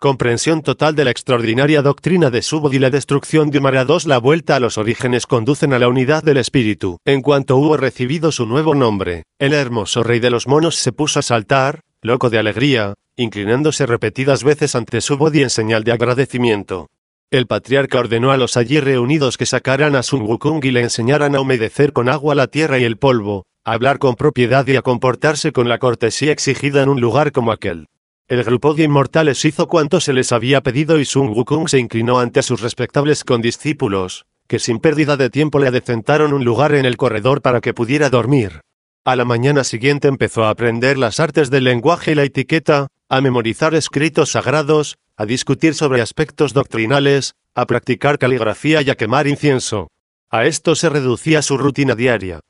comprensión total de la extraordinaria doctrina de Subodh y la destrucción de Mara II. La vuelta a los orígenes conducen a la unidad del espíritu. En cuanto hubo recibido su nuevo nombre, el hermoso rey de los monos se puso a saltar, loco de alegría, inclinándose repetidas veces ante Subodh en señal de agradecimiento. El patriarca ordenó a los allí reunidos que sacaran a Sun Wukong y le enseñaran a humedecer con agua la tierra y el polvo, a hablar con propiedad y a comportarse con la cortesía exigida en un lugar como aquel. El grupo de inmortales hizo cuanto se les había pedido y Sun Wukong se inclinó ante sus respetables condiscípulos, que sin pérdida de tiempo le adecentaron un lugar en el corredor para que pudiera dormir. A la mañana siguiente empezó a aprender las artes del lenguaje y la etiqueta, a memorizar escritos sagrados, a discutir sobre aspectos doctrinales, a practicar caligrafía y a quemar incienso. A esto se reducía su rutina diaria.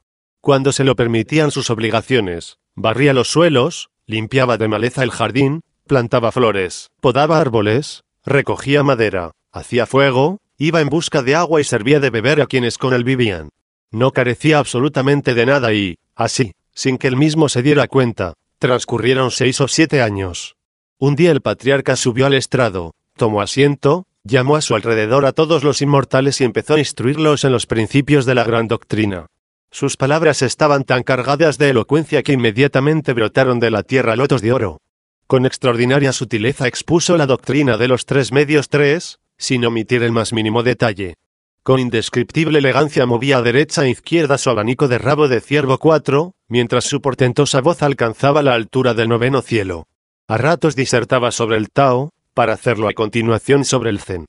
Cuando se lo permitían sus obligaciones, barría los suelos, limpiaba de maleza el jardín, plantaba flores, podaba árboles, recogía madera, hacía fuego, iba en busca de agua y servía de beber a quienes con él vivían. No carecía absolutamente de nada y, así, sin que él mismo se diera cuenta, transcurrieron 6 o 7 años. Un día el patriarca subió al estrado, tomó asiento, llamó a su alrededor a todos los inmortales y empezó a instruirlos en los principios de la gran doctrina. Sus palabras estaban tan cargadas de elocuencia que inmediatamente brotaron de la tierra lotos de oro. Con extraordinaria sutileza expuso la doctrina de los 3 medios 3, sin omitir el más mínimo detalle. Con indescriptible elegancia movía a derecha e izquierda su abanico de rabo de ciervo 4, mientras su portentosa voz alcanzaba la altura del 9º cielo. A ratos disertaba sobre el Tao, para hacerlo a continuación sobre el Zen.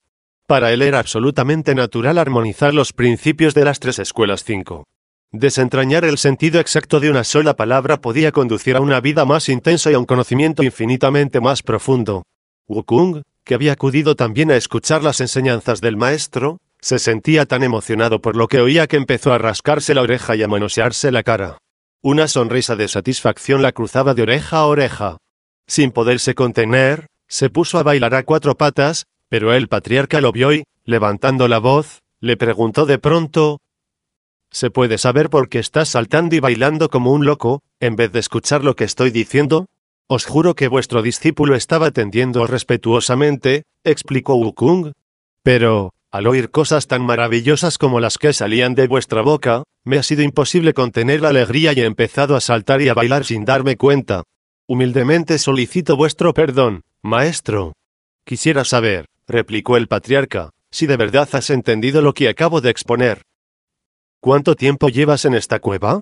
Para él era absolutamente natural armonizar los principios de las 3 escuelas 5. Desentrañar el sentido exacto de una sola palabra podía conducir a una vida más intensa y a un conocimiento infinitamente más profundo. Wukong, que había acudido también a escuchar las enseñanzas del maestro, se sentía tan emocionado por lo que oía que empezó a rascarse la oreja y a manosearse la cara. Una sonrisa de satisfacción la cruzaba de oreja a oreja. Sin poderse contener, se puso a bailar a 4 patas, pero el patriarca lo vio y, levantando la voz, le preguntó de pronto: ¿Se puede saber por qué estás saltando y bailando como un loco, en vez de escuchar lo que estoy diciendo? Os juro que vuestro discípulo estaba atendiéndoos respetuosamente, explicó Wukong. Pero, al oír cosas tan maravillosas como las que salían de vuestra boca, me ha sido imposible contener la alegría y he empezado a saltar y a bailar sin darme cuenta. Humildemente solicito vuestro perdón, maestro. Quisiera saber, replicó el patriarca, si de verdad has entendido lo que acabo de exponer. ¿Cuánto tiempo llevas en esta cueva?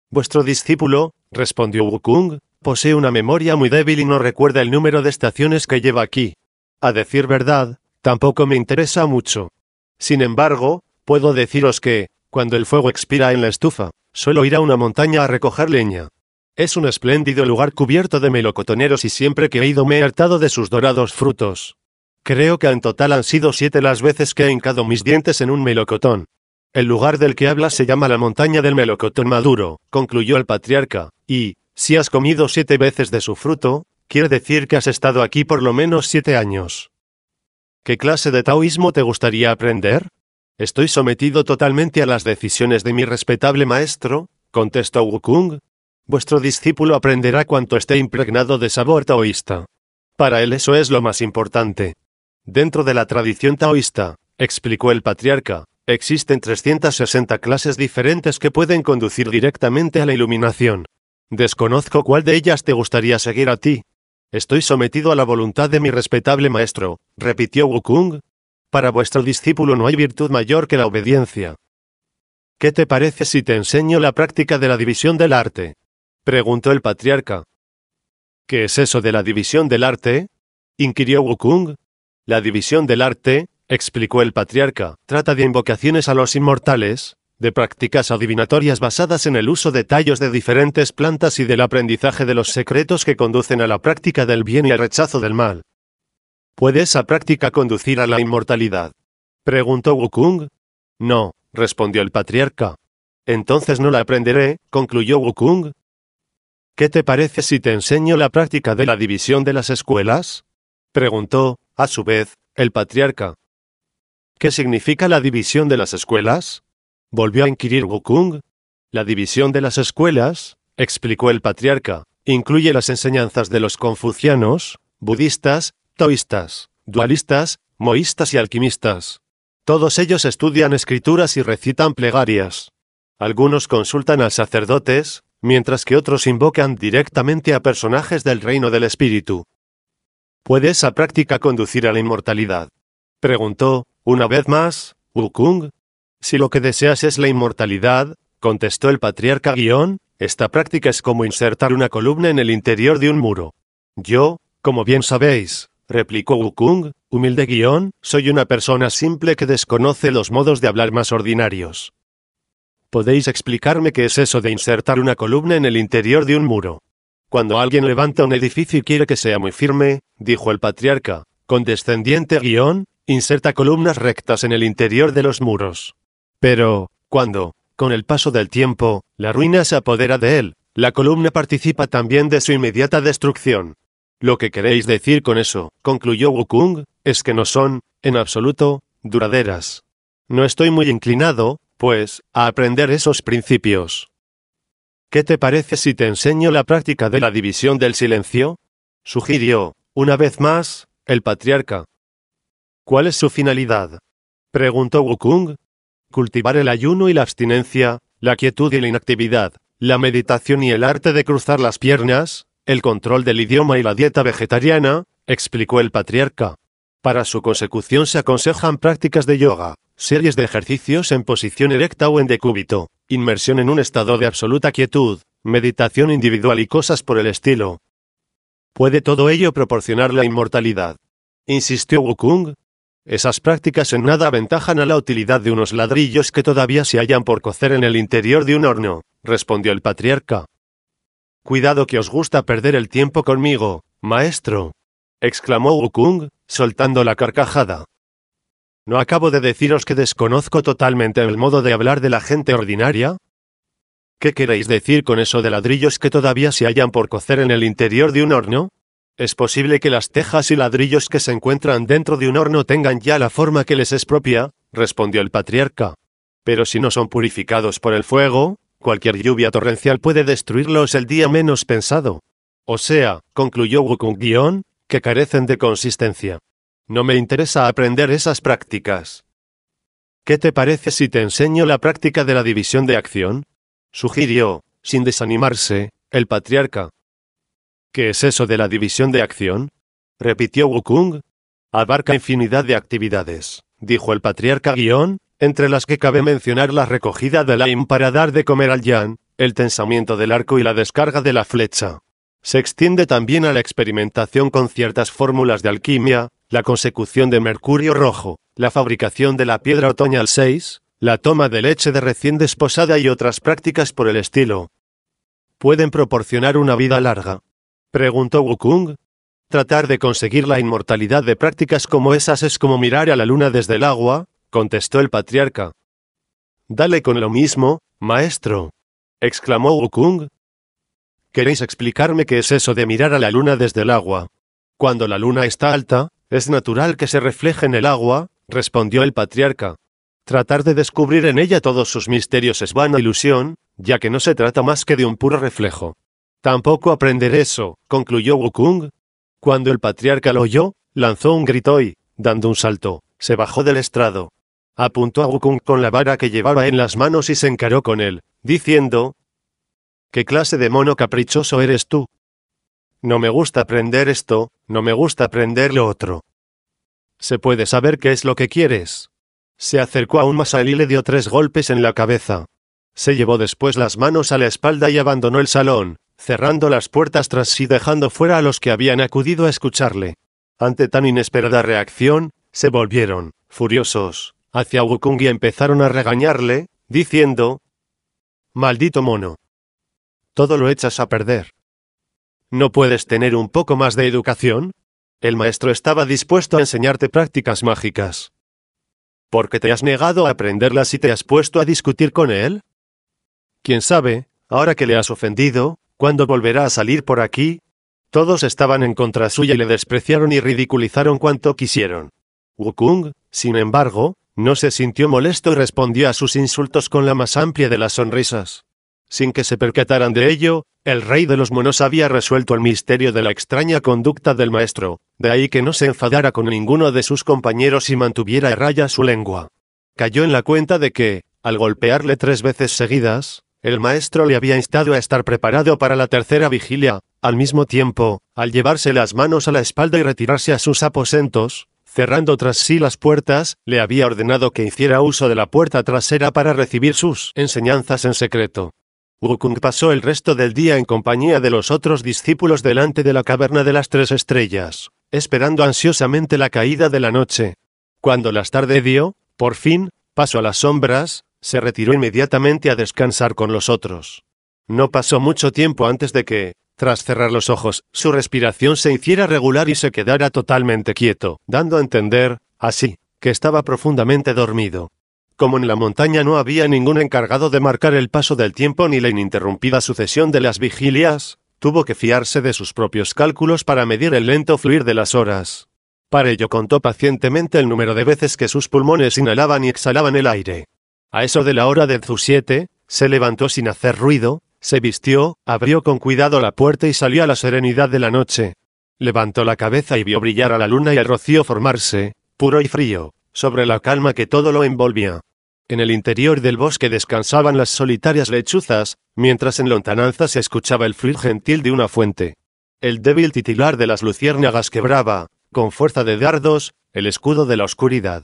Vuestro discípulo, respondió Wukong, posee una memoria muy débil y no recuerda el número de estaciones que lleva aquí. A decir verdad, tampoco me interesa mucho. Sin embargo, puedo deciros que, cuando el fuego expira en la estufa, suelo ir a una montaña a recoger leña. Es un espléndido lugar cubierto de melocotoneros y siempre que he ido me he hartado de sus dorados frutos. Creo que en total han sido 7 las veces que he hincado mis dientes en un melocotón. El lugar del que hablas se llama la montaña del melocotón maduro, concluyó el patriarca, y, si has comido 7 veces de su fruto, quiere decir que has estado aquí por lo menos 7 años. ¿Qué clase de taoísmo te gustaría aprender? Estoy sometido totalmente a las decisiones de mi respetable maestro, contestó Wukong. Vuestro discípulo aprenderá cuanto esté impregnado de sabor taoísta. Para él eso es lo más importante. Dentro de la tradición taoísta, explicó el patriarca, existen 360 clases diferentes que pueden conducir directamente a la iluminación. Desconozco cuál de ellas te gustaría seguir a ti. Estoy sometido a la voluntad de mi respetable maestro, repitió Wukong. Para vuestro discípulo no hay virtud mayor que la obediencia. ¿Qué te parece si te enseño la práctica de la división del arte? Preguntó el patriarca. ¿Qué es eso de la división del arte? Inquirió Wukong. La división del arte, explicó el patriarca, trata de invocaciones a los inmortales, de prácticas adivinatorias basadas en el uso de tallos de diferentes plantas y del aprendizaje de los secretos que conducen a la práctica del bien y al rechazo del mal. ¿Puede esa práctica conducir a la inmortalidad? Preguntó Wukong. No, respondió el patriarca. Entonces no la aprenderé, concluyó Wukong. ¿Qué te parece si te enseño la práctica de la división de las escuelas? Preguntó, a su vez, el patriarca. ¿Qué significa la división de las escuelas? Volvió a inquirir Wukong. La división de las escuelas, explicó el patriarca, incluye las enseñanzas de los confucianos, budistas, taoístas, dualistas, moístas y alquimistas. Todos ellos estudian escrituras y recitan plegarias. Algunos consultan a sacerdotes, mientras que otros invocan directamente a personajes del reino del espíritu. ¿Puede esa práctica conducir a la inmortalidad?, preguntó, una vez más, Wukong. Si lo que deseas es la inmortalidad, contestó el patriarca Gion, esta práctica es como insertar una columna en el interior de un muro. Yo, como bien sabéis, replicó Wukong, humilde Gion, soy una persona simple que desconoce los modos de hablar más ordinarios. ¿Podéis explicarme qué es eso de insertar una columna en el interior de un muro? Cuando alguien levanta un edificio y quiere que sea muy firme, dijo el patriarca, condescendiente Gion, inserta columnas rectas en el interior de los muros. Pero, cuando, con el paso del tiempo, la ruina se apodera de él, la columna participa también de su inmediata destrucción. Lo que queréis decir con eso, concluyó Wukong, es que no son, en absoluto, duraderas. No estoy muy inclinado, pues, a aprender esos principios. ¿Qué te parece si te enseño la práctica de la división del silencio?, sugirió, una vez más, el patriarca. ¿Cuál es su finalidad?, preguntó Wukong. Cultivar el ayuno y la abstinencia, la quietud y la inactividad, la meditación y el arte de cruzar las piernas, el control del idioma y la dieta vegetariana, explicó el patriarca. Para su consecución se aconsejan prácticas de yoga, series de ejercicios en posición erecta o en decúbito, inmersión en un estado de absoluta quietud, meditación individual y cosas por el estilo. ¿Puede todo ello proporcionar la inmortalidad?, insistió Wukong. Esas prácticas en nada aventajan a la utilidad de unos ladrillos que todavía se hallan por cocer en el interior de un horno, respondió el patriarca. Cuidado que os gusta perder el tiempo conmigo, maestro, exclamó Wukong, soltando la carcajada. ¿No acabo de deciros que desconozco totalmente el modo de hablar de la gente ordinaria? ¿Qué queréis decir con eso de ladrillos que todavía se hallan por cocer en el interior de un horno? ¿Es posible que las tejas y ladrillos que se encuentran dentro de un horno tengan ya la forma que les es propia?, respondió el patriarca. Pero si no son purificados por el fuego, cualquier lluvia torrencial puede destruirlos el día menos pensado. O sea, concluyó Wukong Gion, que carecen de consistencia. No me interesa aprender esas prácticas. ¿Qué te parece si te enseño la práctica de la división de acción?, sugirió, sin desanimarse, el patriarca. ¿Qué es eso de la división de acción?, repitió Wukong. Abarca infinidad de actividades, dijo el patriarca Gion, entre las que cabe mencionar la recogida del aim para dar de comer al yan, el tensamiento del arco y la descarga de la flecha. Se extiende también a la experimentación con ciertas fórmulas de alquimia, la consecución de mercurio rojo, la fabricación de la piedra otoñal 6, la toma de leche de recién desposada y otras prácticas por el estilo. ¿Pueden proporcionar una vida larga?, preguntó Wukong. Tratar de conseguir la inmortalidad de prácticas como esas es como mirar a la luna desde el agua, contestó el patriarca. Dale con lo mismo, maestro, exclamó Wukong. ¿Queréis explicarme qué es eso de mirar a la luna desde el agua? Cuando la luna está alta, es natural que se refleje en el agua, respondió el patriarca. Tratar de descubrir en ella todos sus misterios es vana ilusión, ya que no se trata más que de un puro reflejo. Tampoco aprender eso, concluyó Wukong. Cuando el patriarca lo oyó, lanzó un grito y, dando un salto, se bajó del estrado. Apuntó a Wukong con la vara que llevaba en las manos y se encaró con él, diciendo: ¿Qué clase de mono caprichoso eres tú? No me gusta aprender esto, no me gusta aprender lo otro. ¿Se puede saber qué es lo que quieres? Se acercó aún más a él y le dio 3 golpes en la cabeza. Se llevó después las manos a la espalda y abandonó el salón, cerrando las puertas tras sí dejando fuera a los que habían acudido a escucharle. Ante tan inesperada reacción, se volvieron, furiosos, hacia Wukong y empezaron a regañarle, diciendo: «Maldito mono. Todo lo echas a perder. ¿No puedes tener un poco más de educación? El maestro estaba dispuesto a enseñarte prácticas mágicas. ¿Por qué te has negado a aprenderlas y te has puesto a discutir con él? ¿Quién sabe, ahora que le has ofendido, cuándo volverá a salir por aquí?» Todos estaban en contra suya y le despreciaron y ridiculizaron cuanto quisieron. Wukong, sin embargo, no se sintió molesto y respondió a sus insultos con la más amplia de las sonrisas. Sin que se percataran de ello, el rey de los monos había resuelto el misterio de la extraña conducta del maestro, de ahí que no se enfadara con ninguno de sus compañeros y mantuviera a raya su lengua. Cayó en la cuenta de que, al golpearle 3 veces seguidas, el maestro le había instado a estar preparado para la tercera vigilia. Al mismo tiempo, al llevarse las manos a la espalda y retirarse a sus aposentos, cerrando tras sí las puertas, le había ordenado que hiciera uso de la puerta trasera para recibir sus enseñanzas en secreto. Wukong pasó el resto del día en compañía de los otros discípulos delante de la caverna de las 3 estrellas, esperando ansiosamente la caída de la noche. Cuando la tarde dio, por fin, paso a las sombras, se retiró inmediatamente a descansar con los otros. No pasó mucho tiempo antes de que, tras cerrar los ojos, su respiración se hiciera regular y se quedara totalmente quieto, dando a entender, así, que estaba profundamente dormido. Como en la montaña no había ningún encargado de marcar el paso del tiempo ni la ininterrumpida sucesión de las vigilias, tuvo que fiarse de sus propios cálculos para medir el lento fluir de las horas. Para ello contó pacientemente el número de veces que sus pulmones inhalaban y exhalaban el aire. A eso de la hora de Zu7, se levantó sin hacer ruido, se vistió, abrió con cuidado la puerta y salió a la serenidad de la noche. Levantó la cabeza y vio brillar a la luna y el rocío formarse, puro y frío, sobre la calma que todo lo envolvía. En el interior del bosque descansaban las solitarias lechuzas, mientras en lontananza se escuchaba el fluir gentil de una fuente. El débil titilar de las luciérnagas quebraba, con fuerza de dardos, el escudo de la oscuridad.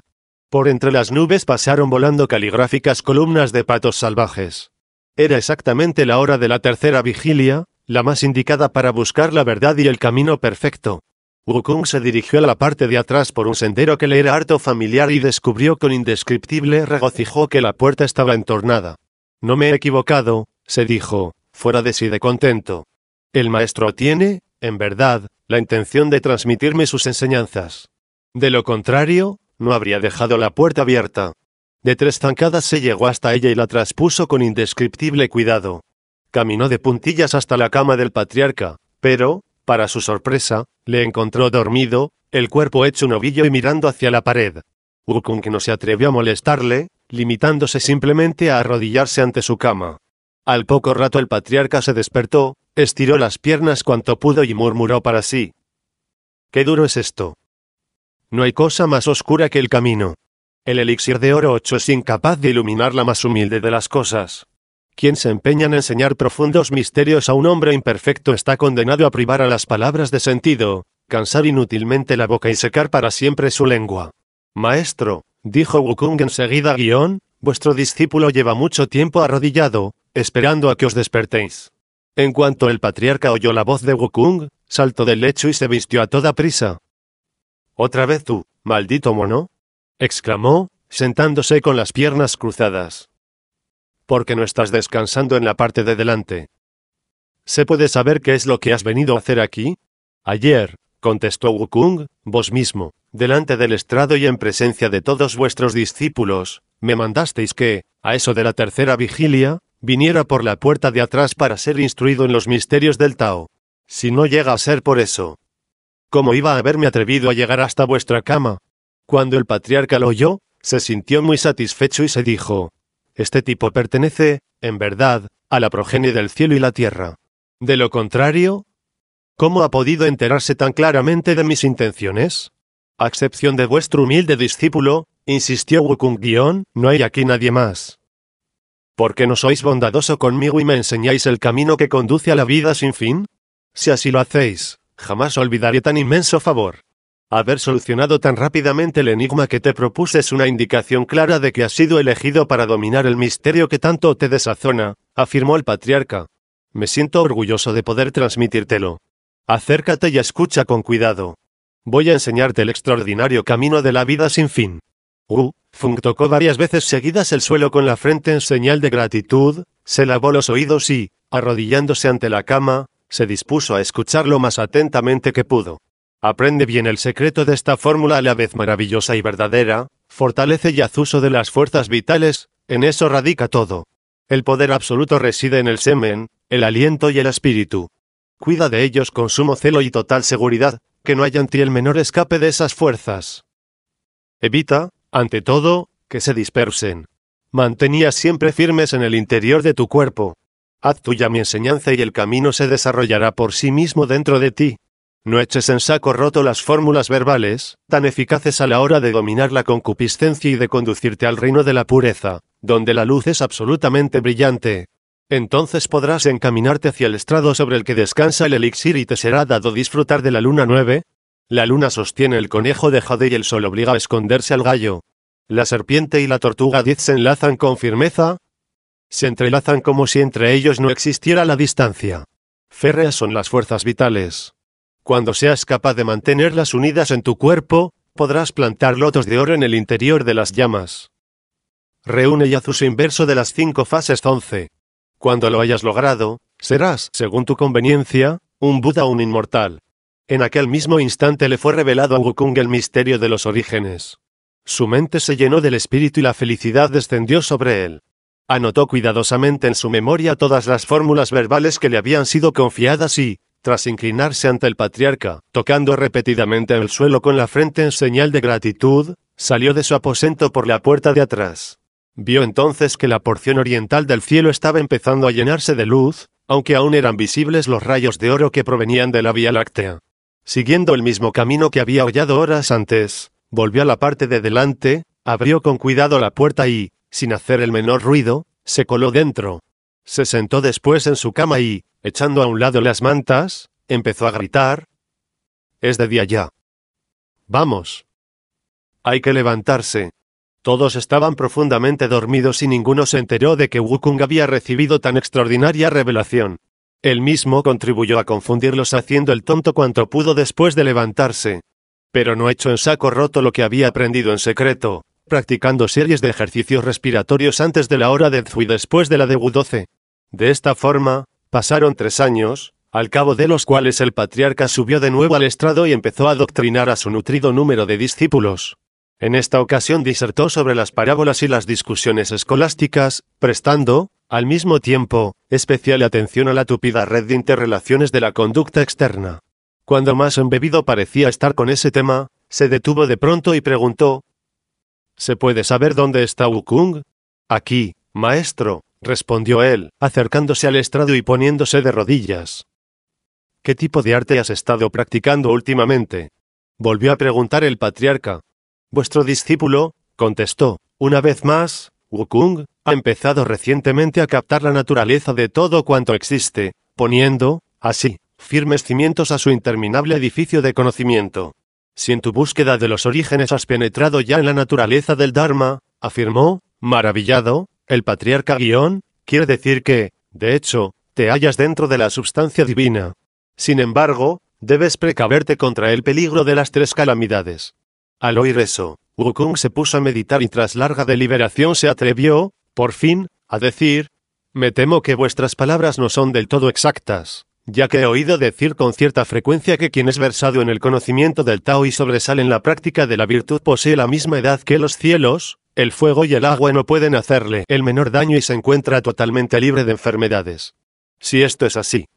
Por entre las nubes pasaron volando caligráficas columnas de patos salvajes. Era exactamente la hora de la tercera vigilia, la más indicada para buscar la verdad y el camino perfecto. Wukong se dirigió a la parte de atrás por un sendero que le era harto familiar y descubrió con indescriptible regocijo que la puerta estaba entornada. No me he equivocado, se dijo, fuera de sí de contento. El maestro tiene, en verdad, la intención de transmitirme sus enseñanzas. De lo contrario, no habría dejado la puerta abierta. De 3 zancadas se llegó hasta ella y la traspuso con indescriptible cuidado. Caminó de puntillas hasta la cama del patriarca, pero, para su sorpresa, le encontró dormido, el cuerpo hecho un ovillo y mirando hacia la pared. Wukong no se atrevió a molestarle, limitándose simplemente a arrodillarse ante su cama. Al poco rato el patriarca se despertó, estiró las piernas cuanto pudo y murmuró para sí. «¡Qué duro es esto! No hay cosa más oscura que el camino. El elixir de oro 8 es incapaz de iluminar la más humilde de las cosas. Quien se empeña en enseñar profundos misterios a un hombre imperfecto está condenado a privar a las palabras de sentido, cansar inútilmente la boca y secar para siempre su lengua. Maestro», dijo Wukong enseguida, «vuestro discípulo lleva mucho tiempo arrodillado, esperando a que os despertéis». En cuanto el patriarca oyó la voz de Wukong, saltó del lecho y se vistió a toda prisa. «¿Otra vez tú, maldito mono?», exclamó, sentándose con las piernas cruzadas. «¿Por qué no estás descansando en la parte de delante? ¿Se puede saber qué es lo que has venido a hacer aquí?» «Ayer», contestó Wukong, «vos mismo, delante del estrado y en presencia de todos vuestros discípulos, me mandasteis que, a eso de la tercera vigilia, viniera por la puerta de atrás para ser instruido en los misterios del Tao. Si no llega a ser por eso, ¿cómo iba a haberme atrevido a llegar hasta vuestra cama?» Cuando el patriarca lo oyó, se sintió muy satisfecho y se dijo, «Este tipo pertenece, en verdad, a la progenie del cielo y la tierra. De lo contrario, ¿cómo ha podido enterarse tan claramente de mis intenciones? A excepción de vuestro humilde discípulo», insistió Wukong, «no hay aquí nadie más. ¿Por qué no sois bondadoso conmigo y me enseñáis el camino que conduce a la vida sin fin? Si así lo hacéis, jamás olvidaré tan inmenso favor. Haber solucionado tan rápidamente el enigma que te propuse es una indicación clara de que has sido elegido para dominar el misterio que tanto te desazona», afirmó el patriarca. «Me siento orgulloso de poder transmitírtelo. Acércate y escucha con cuidado. Voy a enseñarte el extraordinario camino de la vida sin fin». Fung tocó varias veces seguidas el suelo con la frente en señal de gratitud, se lavó los oídos y, arrodillándose ante la cama, se dispuso a escuchar lo más atentamente que pudo. «Aprende bien el secreto de esta fórmula a la vez maravillosa y verdadera, fortalece y haz uso de las fuerzas vitales, en eso radica todo. El poder absoluto reside en el semen, el aliento y el espíritu. Cuida de ellos con sumo celo y total seguridad, que no haya en ti el menor escape de esas fuerzas. Evita, ante todo, que se dispersen. Manténlas siempre firmes en el interior de tu cuerpo. Haz tuya mi enseñanza y el camino se desarrollará por sí mismo dentro de ti. No eches en saco roto las fórmulas verbales, tan eficaces a la hora de dominar la concupiscencia y de conducirte al reino de la pureza, donde la luz es absolutamente brillante. Entonces podrás encaminarte hacia el estrado sobre el que descansa el elixir y te será dado disfrutar de la luna 9. La luna sostiene el conejo de Jade y el sol obliga a esconderse al gallo. La serpiente y la tortuga 10 se enlazan con firmeza. Se entrelazan como si entre ellos no existiera la distancia. Férreas son las fuerzas vitales. Cuando seas capaz de mantenerlas unidas en tu cuerpo, podrás plantar lotos de oro en el interior de las llamas. Reúne Yazusu inverso de las 5 fases 11. Cuando lo hayas logrado, serás, según tu conveniencia, un Buda o un inmortal. En aquel mismo instante le fue revelado a Wukong el misterio de los orígenes. Su mente se llenó del espíritu y la felicidad descendió sobre él. Anotó cuidadosamente en su memoria todas las fórmulas verbales que le habían sido confiadas y, tras inclinarse ante el patriarca, tocando repetidamente el suelo con la frente en señal de gratitud, salió de su aposento por la puerta de atrás. Vio entonces que la porción oriental del cielo estaba empezando a llenarse de luz, aunque aún eran visibles los rayos de oro que provenían de la Vía Láctea. Siguiendo el mismo camino que había hollado horas antes, volvió a la parte de delante, abrió con cuidado la puerta y, sin hacer el menor ruido, se coló dentro. Se sentó después en su cama y, echando a un lado las mantas, empezó a gritar: «Es de día ya. Vamos. Hay que levantarse». Todos estaban profundamente dormidos y ninguno se enteró de que Wukong había recibido tan extraordinaria revelación. Él mismo contribuyó a confundirlos haciendo el tonto cuanto pudo después de levantarse. Pero no echó en saco roto lo que había aprendido en secreto, practicando series de ejercicios respiratorios antes de la hora de Zhu y después de la de Wu-12. De esta forma, pasaron 3 años, al cabo de los cuales el patriarca subió de nuevo al estrado y empezó a adoctrinar a su nutrido número de discípulos. En esta ocasión disertó sobre las parábolas y las discusiones escolásticas, prestando, al mismo tiempo, especial atención a la tupida red de interrelaciones de la conducta externa. Cuando más embebido parecía estar con ese tema, se detuvo de pronto y preguntó: «¿Se puede saber dónde está Wukong?» «Aquí, maestro», respondió él, acercándose al estrado y poniéndose de rodillas. «¿Qué tipo de arte has estado practicando últimamente?», volvió a preguntar el patriarca. «Vuestro discípulo», contestó, una vez más, «Wukong, ha empezado recientemente a captar la naturaleza de todo cuanto existe, poniendo, así, firmes cimientos a su interminable edificio de conocimiento. Si en tu búsqueda de los orígenes has penetrado ya en la naturaleza del Dharma», afirmó, maravillado, el patriarca quiere decir que, de hecho, te hallas dentro de la substancia divina. Sin embargo, debes precaverte contra el peligro de las 3 calamidades. Al oír eso, Wukong se puso a meditar y tras larga deliberación se atrevió, por fin, a decir: «Me temo que vuestras palabras no son del todo exactas, ya que he oído decir con cierta frecuencia que quien es versado en el conocimiento del Tao y sobresale en la práctica de la virtud posee la misma edad que los cielos, el fuego y el agua no pueden hacerle el menor daño y se encuentra totalmente libre de enfermedades. Si esto es así,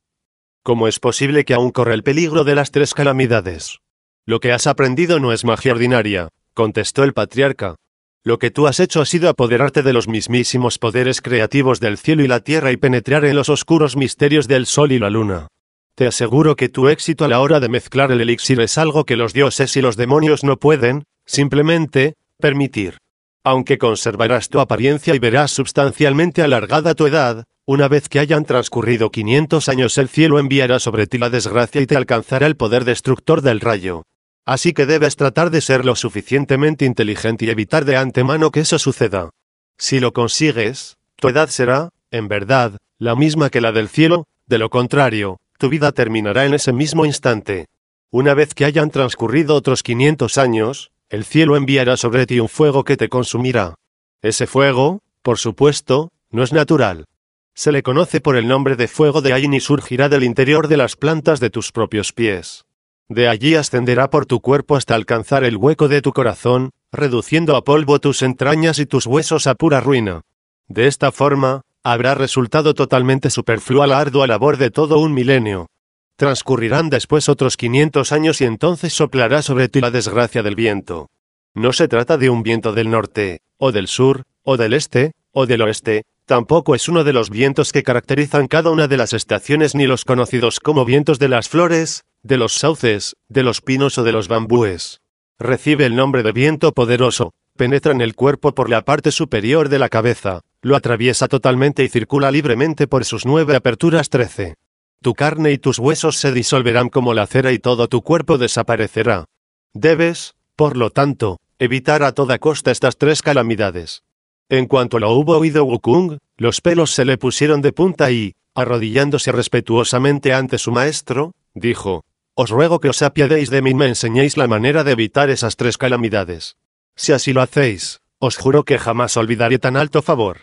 ¿cómo es posible que aún corre el peligro de las 3 calamidades? Lo que has aprendido no es magia ordinaria», contestó el patriarca. «Lo que tú has hecho ha sido apoderarte de los mismísimos poderes creativos del cielo y la tierra y penetrar en los oscuros misterios del sol y la luna. Te aseguro que tu éxito a la hora de mezclar el elixir es algo que los dioses y los demonios no pueden, simplemente, permitir. Aunque conservarás tu apariencia y verás sustancialmente alargada tu edad, una vez que hayan transcurrido 500 años el cielo enviará sobre ti la desgracia y te alcanzará el poder destructor del rayo. Así que debes tratar de ser lo suficientemente inteligente y evitar de antemano que eso suceda. Si lo consigues, tu edad será, en verdad, la misma que la del cielo, de lo contrario, tu vida terminará en ese mismo instante. Una vez que hayan transcurrido otros 500 años, el cielo enviará sobre ti un fuego que te consumirá. Ese fuego, por supuesto, no es natural. Se le conoce por el nombre de fuego de Ain y surgirá del interior de las plantas de tus propios pies. De allí ascenderá por tu cuerpo hasta alcanzar el hueco de tu corazón, reduciendo a polvo tus entrañas y tus huesos a pura ruina. De esta forma, habrá resultado totalmente superflua la ardua labor de todo un milenio. Transcurrirán después otros 500 años y entonces soplará sobre ti la desgracia del viento. No se trata de un viento del norte, o del sur, o del este, o del oeste, Tampoco es uno de los vientos que caracterizan cada una de las estaciones ni los conocidos como vientos de las flores, de los sauces, de los pinos o de los bambúes. Recibe el nombre de viento poderoso, penetra en el cuerpo por la parte superior de la cabeza, lo atraviesa totalmente y circula libremente por sus 9 aperturas 13. Tu carne y tus huesos se disolverán como la cera y todo tu cuerpo desaparecerá. Debes, por lo tanto, evitar a toda costa estas 3 calamidades. En cuanto lo hubo oído Wukong, los pelos se le pusieron de punta y, arrodillándose respetuosamente ante su maestro, dijo: «Os ruego que os apiadéis de mí y me enseñéis la manera de evitar esas 3 calamidades. Si así lo hacéis, os juro que jamás olvidaré tan alto favor».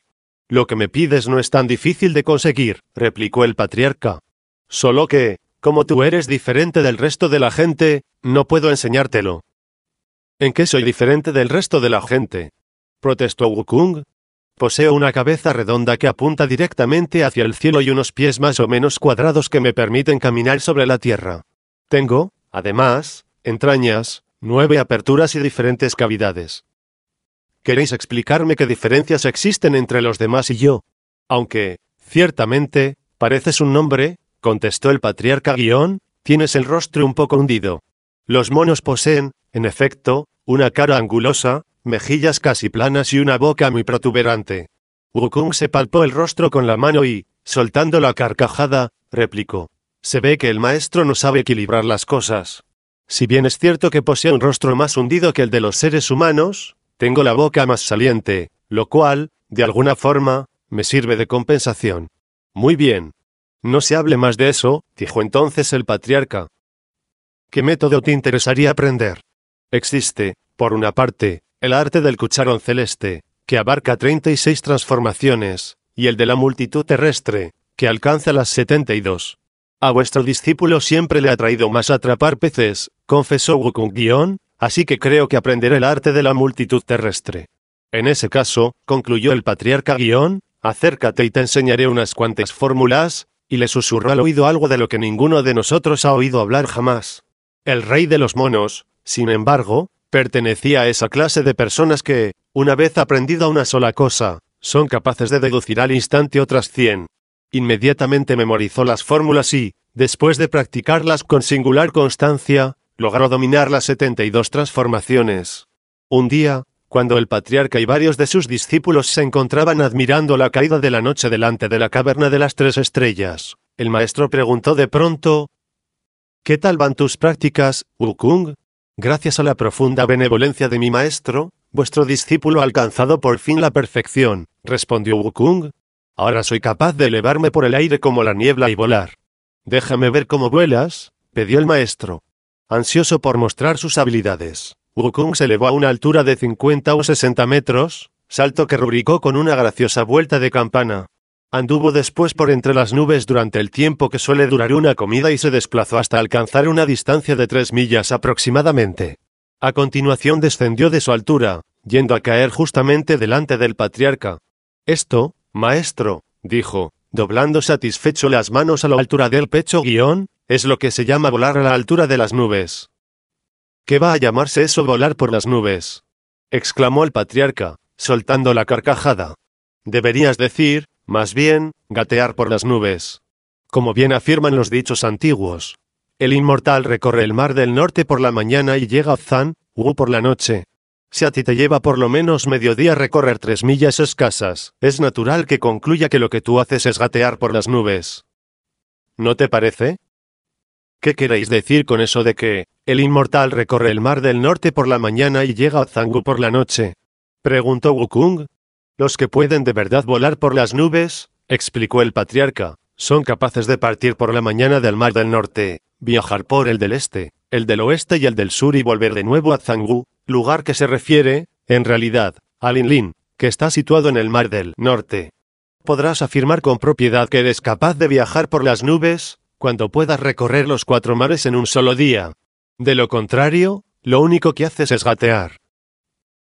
«Lo que me pides no es tan difícil de conseguir», replicó el patriarca. «Solo que, como tú eres diferente del resto de la gente, no puedo enseñártelo». «¿En qué soy diferente del resto de la gente?», protestó Wukong. «Poseo una cabeza redonda que apunta directamente hacia el cielo y unos pies más o menos cuadrados que me permiten caminar sobre la tierra. Tengo, además, entrañas, 9 aperturas y diferentes cavidades. ¿Queréis explicarme qué diferencias existen entre los demás y yo? Aunque, ciertamente, pareces un hombre», contestó el patriarca Guión, «tienes el rostro un poco hundido. Los monos poseen, en efecto, una cara angulosa, mejillas casi planas y una boca muy protuberante». Wukong se palpó el rostro con la mano y, soltando la carcajada, replicó: «Se ve que el maestro no sabe equilibrar las cosas. Si bien es cierto que poseo un rostro más hundido que el de los seres humanos, tengo la boca más saliente, lo cual, de alguna forma, me sirve de compensación». «Muy bien. No se hable más de eso», dijo entonces el patriarca. «¿Qué método te interesaría aprender? Existe, por una parte, el arte del cucharón celeste, que abarca 36 transformaciones, y el de la multitud terrestre, que alcanza las 72. A vuestro discípulo siempre le ha traído más atrapar peces», confesó Wukong, «así que creo que aprenderé el arte de la multitud terrestre». «En ese caso», concluyó el patriarca «acércate y te enseñaré unas cuantas fórmulas», y le susurró al oído algo de lo que ninguno de nosotros ha oído hablar jamás. El rey de los monos, sin embargo, pertenecía a esa clase de personas que, una vez aprendida una sola cosa, son capaces de deducir al instante otras 100. Inmediatamente memorizó las fórmulas y, después de practicarlas con singular constancia, logró dominar las 72 transformaciones. Un día, cuando el patriarca y varios de sus discípulos se encontraban admirando la caída de la noche delante de la caverna de las 3 estrellas, el maestro preguntó de pronto: «¿Qué tal van tus prácticas, Wukong? Gracias a la profunda benevolencia de mi maestro, vuestro discípulo ha alcanzado por fin la perfección», respondió Wukong. «Ahora soy capaz de elevarme por el aire como la niebla y volar». «Déjame ver cómo vuelas», pidió el maestro. Ansioso por mostrar sus habilidades, Wukong se elevó a una altura de 50 o 60 metros, salto que rubricó con una graciosa vuelta de campana. Anduvo después por entre las nubes durante el tiempo que suele durar una comida y se desplazó hasta alcanzar una distancia de 3 millas aproximadamente. A continuación descendió de su altura, yendo a caer justamente delante del patriarca. «Esto, maestro», dijo, doblando satisfecho las manos a la altura del pecho «es lo que se llama volar a la altura de las nubes». «¿Qué va a llamarse eso volar por las nubes?», exclamó el patriarca, soltando la carcajada. «Deberías decir, más bien, gatear por las nubes. Como bien afirman los dichos antiguos, el inmortal recorre el mar del norte por la mañana y llega a Zhan Wu por la noche. Si a ti te lleva por lo menos mediodía recorrer 3 millas escasas, es natural que concluya que lo que tú haces es gatear por las nubes. ¿No te parece? ¿Qué queréis decir con eso de que el inmortal recorre el mar del norte por la mañana y llega a Zhan Wu por la noche?», preguntó Wukong. «Los que pueden de verdad volar por las nubes», explicó el patriarca, «son capaces de partir por la mañana del mar del norte, viajar por el del este, el del oeste y el del sur y volver de nuevo a Zhan Wu, lugar que se refiere, en realidad, a Linlin, que está situado en el mar del norte. Podrás afirmar con propiedad que eres capaz de viajar por las nubes cuando puedas recorrer los 4 mares en un solo día. De lo contrario, lo único que haces es gatear.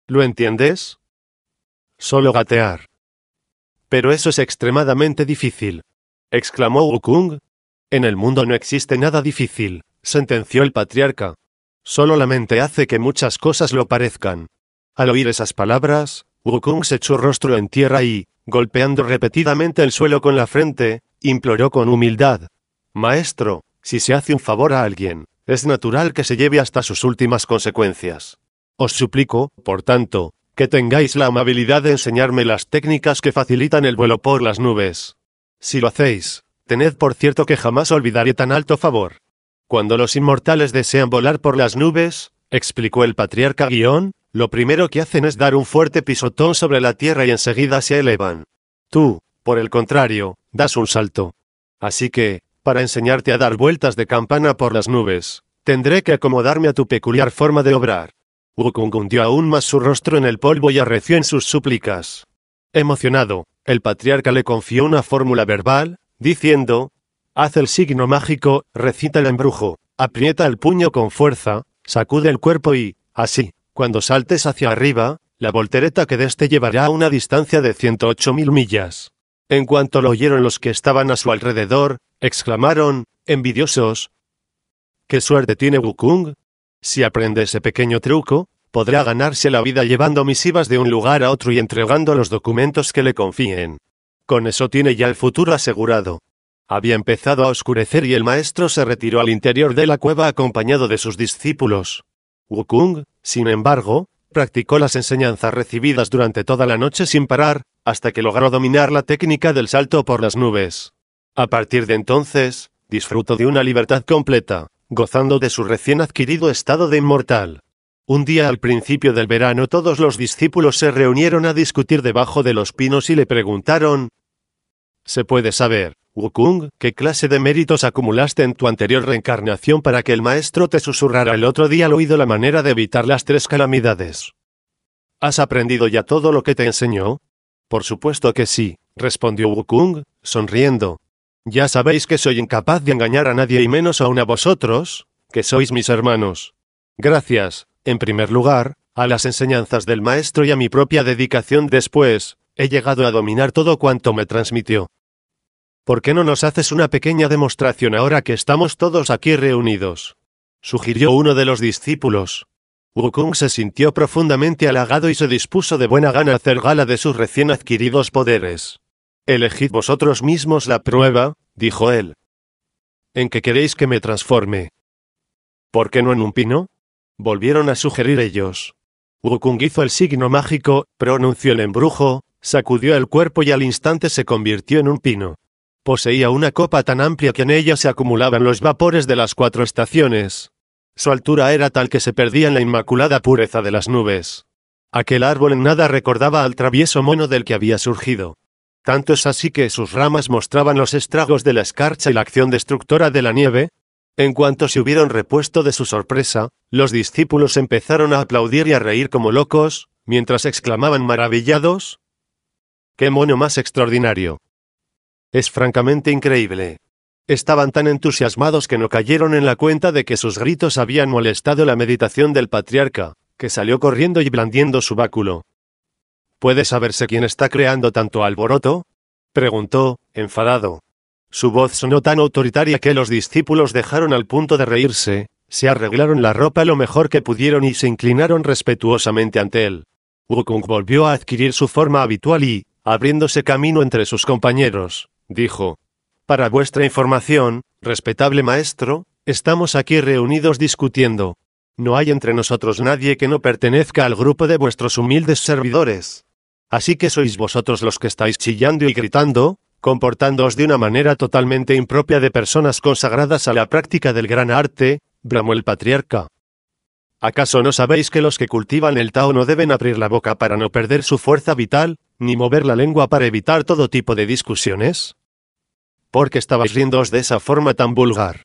¿Lo entiendes? Solo gatear». «Pero eso es extremadamente difícil», exclamó Wukong. «En el mundo no existe nada difícil», sentenció el patriarca. «Solo la mente hace que muchas cosas lo parezcan». Al oír esas palabras, Wukong se echó rostro en tierra y, golpeando repetidamente el suelo con la frente, imploró con humildad: «Maestro, si se hace un favor a alguien, es natural que se lleve hasta sus últimas consecuencias. Os suplico, por tanto, que tengáis la amabilidad de enseñarme las técnicas que facilitan el vuelo por las nubes. Si lo hacéis, tened por cierto que jamás olvidaré tan alto favor». Cuando los inmortales desean volar por las nubes, explicó el patriarca Guión, lo primero que hacen es dar un fuerte pisotón sobre la tierra y enseguida se elevan. Tú, por el contrario, das un salto. Así que, para enseñarte a dar vueltas de campana por las nubes, tendré que acomodarme a tu peculiar forma de obrar. Wukong hundió aún más su rostro en el polvo y arreció en sus súplicas. Emocionado, el patriarca le confió una fórmula verbal, diciendo: «Haz el signo mágico, recita el embrujo, aprieta el puño con fuerza, sacude el cuerpo y, así, cuando saltes hacia arriba, la voltereta que des te llevará a una distancia de 108.000 millas». En cuanto lo oyeron los que estaban a su alrededor, exclamaron, envidiosos: «¿Qué suerte tiene Wukong? Si aprende ese pequeño truco, podrá ganarse la vida llevando misivas de un lugar a otro y entregando los documentos que le confíen. Con eso tiene ya el futuro asegurado». Había empezado a oscurecer y el maestro se retiró al interior de la cueva acompañado de sus discípulos. Wukong, sin embargo, practicó las enseñanzas recibidas durante toda la noche sin parar, hasta que logró dominar la técnica del salto por las nubes. A partir de entonces, disfrutó de una libertad completa, gozando de su recién adquirido estado de inmortal. Un día al principio del verano todos los discípulos se reunieron a discutir debajo de los pinos y le preguntaron: «¿Se puede saber, Wukong, qué clase de méritos acumulaste en tu anterior reencarnación para que el maestro te susurrara el otro día al oído la manera de evitar las 3 calamidades? ¿Has aprendido ya todo lo que te enseñó?» «Por supuesto que sí», respondió Wukong, sonriendo. «Ya sabéis que soy incapaz de engañar a nadie y menos aún a vosotros, que sois mis hermanos. Gracias, en primer lugar, a las enseñanzas del maestro y a mi propia dedicación después, he llegado a dominar todo cuanto me transmitió. ¿Por qué no nos haces una pequeña demostración ahora que estamos todos aquí reunidos?», sugirió uno de los discípulos. Wukong se sintió profundamente halagado y se dispuso de buena gana a hacer gala de sus recién adquiridos poderes. «Elegid vosotros mismos la prueba», dijo él. «¿En qué queréis que me transforme?» «¿Por qué no en un pino?», volvieron a sugerir ellos. Wukong hizo el signo mágico, pronunció el embrujo, sacudió el cuerpo y al instante se convirtió en un pino. Poseía una copa tan amplia que en ella se acumulaban los vapores de las 4 estaciones. Su altura era tal que se perdía en la inmaculada pureza de las nubes. Aquel árbol en nada recordaba al travieso mono del que había surgido. Tanto es así que sus ramas mostraban los estragos de la escarcha y la acción destructora de la nieve. En cuanto se hubieron repuesto de su sorpresa, los discípulos empezaron a aplaudir y a reír como locos, mientras exclamaban maravillados: «¡Qué mono más extraordinario! Es francamente increíble». Estaban tan entusiasmados que no cayeron en la cuenta de que sus gritos habían molestado la meditación del patriarca, que salió corriendo y blandiendo su báculo. «¿Puede saberse quién está creando tanto alboroto?», preguntó, enfadado. Su voz sonó tan autoritaria que los discípulos dejaron al punto de reírse, se arreglaron la ropa lo mejor que pudieron y se inclinaron respetuosamente ante él. Wukong volvió a adquirir su forma habitual y, abriéndose camino entre sus compañeros, dijo: «Para vuestra información, respetable maestro, estamos aquí reunidos discutiendo. No hay entre nosotros nadie que no pertenezca al grupo de vuestros humildes servidores. Así que sois vosotros los que estáis chillando y gritando, comportándoos de una manera totalmente impropia de personas consagradas a la práctica del gran arte», bramó el patriarca. «¿Acaso no sabéis que los que cultivan el Tao no deben abrir la boca para no perder su fuerza vital, ni mover la lengua para evitar todo tipo de discusiones? ¿Por qué estabais riéndoos de esa forma tan vulgar?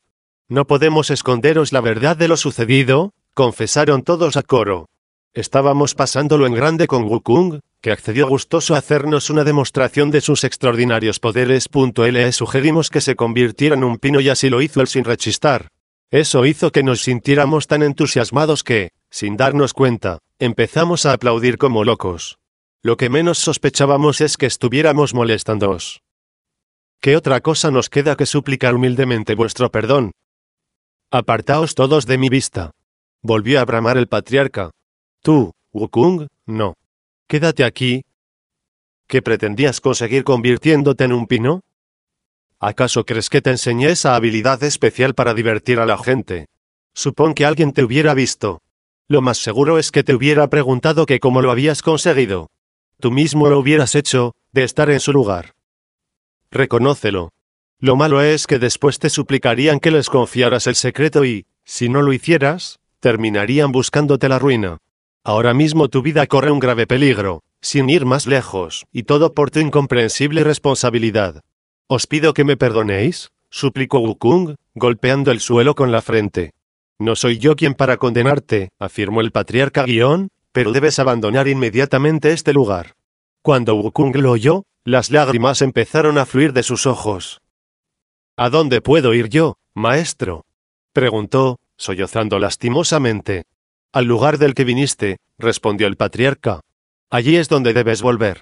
No podemos esconderos la verdad de lo sucedido», confesaron todos a coro. «Estábamos pasándolo en grande con Wukong, que accedió gustoso a hacernos una demostración de sus extraordinarios poderes. Le sugerimos que se convirtiera en un pino y así lo hizo él sin rechistar. Eso hizo que nos sintiéramos tan entusiasmados que, sin darnos cuenta, empezamos a aplaudir como locos. Lo que menos sospechábamos es que estuviéramos molestándoos. ¿Qué otra cosa nos queda que suplicar humildemente vuestro perdón? Apartaos todos de mi vista», volvió a bramar el patriarca. «Tú, Wukong, no. Quédate aquí. ¿Qué pretendías conseguir convirtiéndote en un pino? ¿Acaso crees que te enseñé esa habilidad especial para divertir a la gente? Supón que alguien te hubiera visto. Lo más seguro es que te hubiera preguntado que cómo lo habías conseguido. Tú mismo lo hubieras hecho, de estar en su lugar. Reconócelo. Lo malo es que después te suplicarían que les confiaras el secreto y, si no lo hicieras, terminarían buscándote la ruina. Ahora mismo tu vida corre un grave peligro, sin ir más lejos, y todo por tu incomprensible responsabilidad. Os pido que me perdonéis, suplicó Wukong, golpeando el suelo con la frente. No soy yo quien para condenarte, afirmó el patriarca Gion, pero debes abandonar inmediatamente este lugar. Cuando Wukong lo oyó, las lágrimas empezaron a fluir de sus ojos. ¿A dónde puedo ir yo, maestro?, preguntó, sollozando lastimosamente. Al lugar del que viniste, respondió el patriarca. Allí es donde debes volver.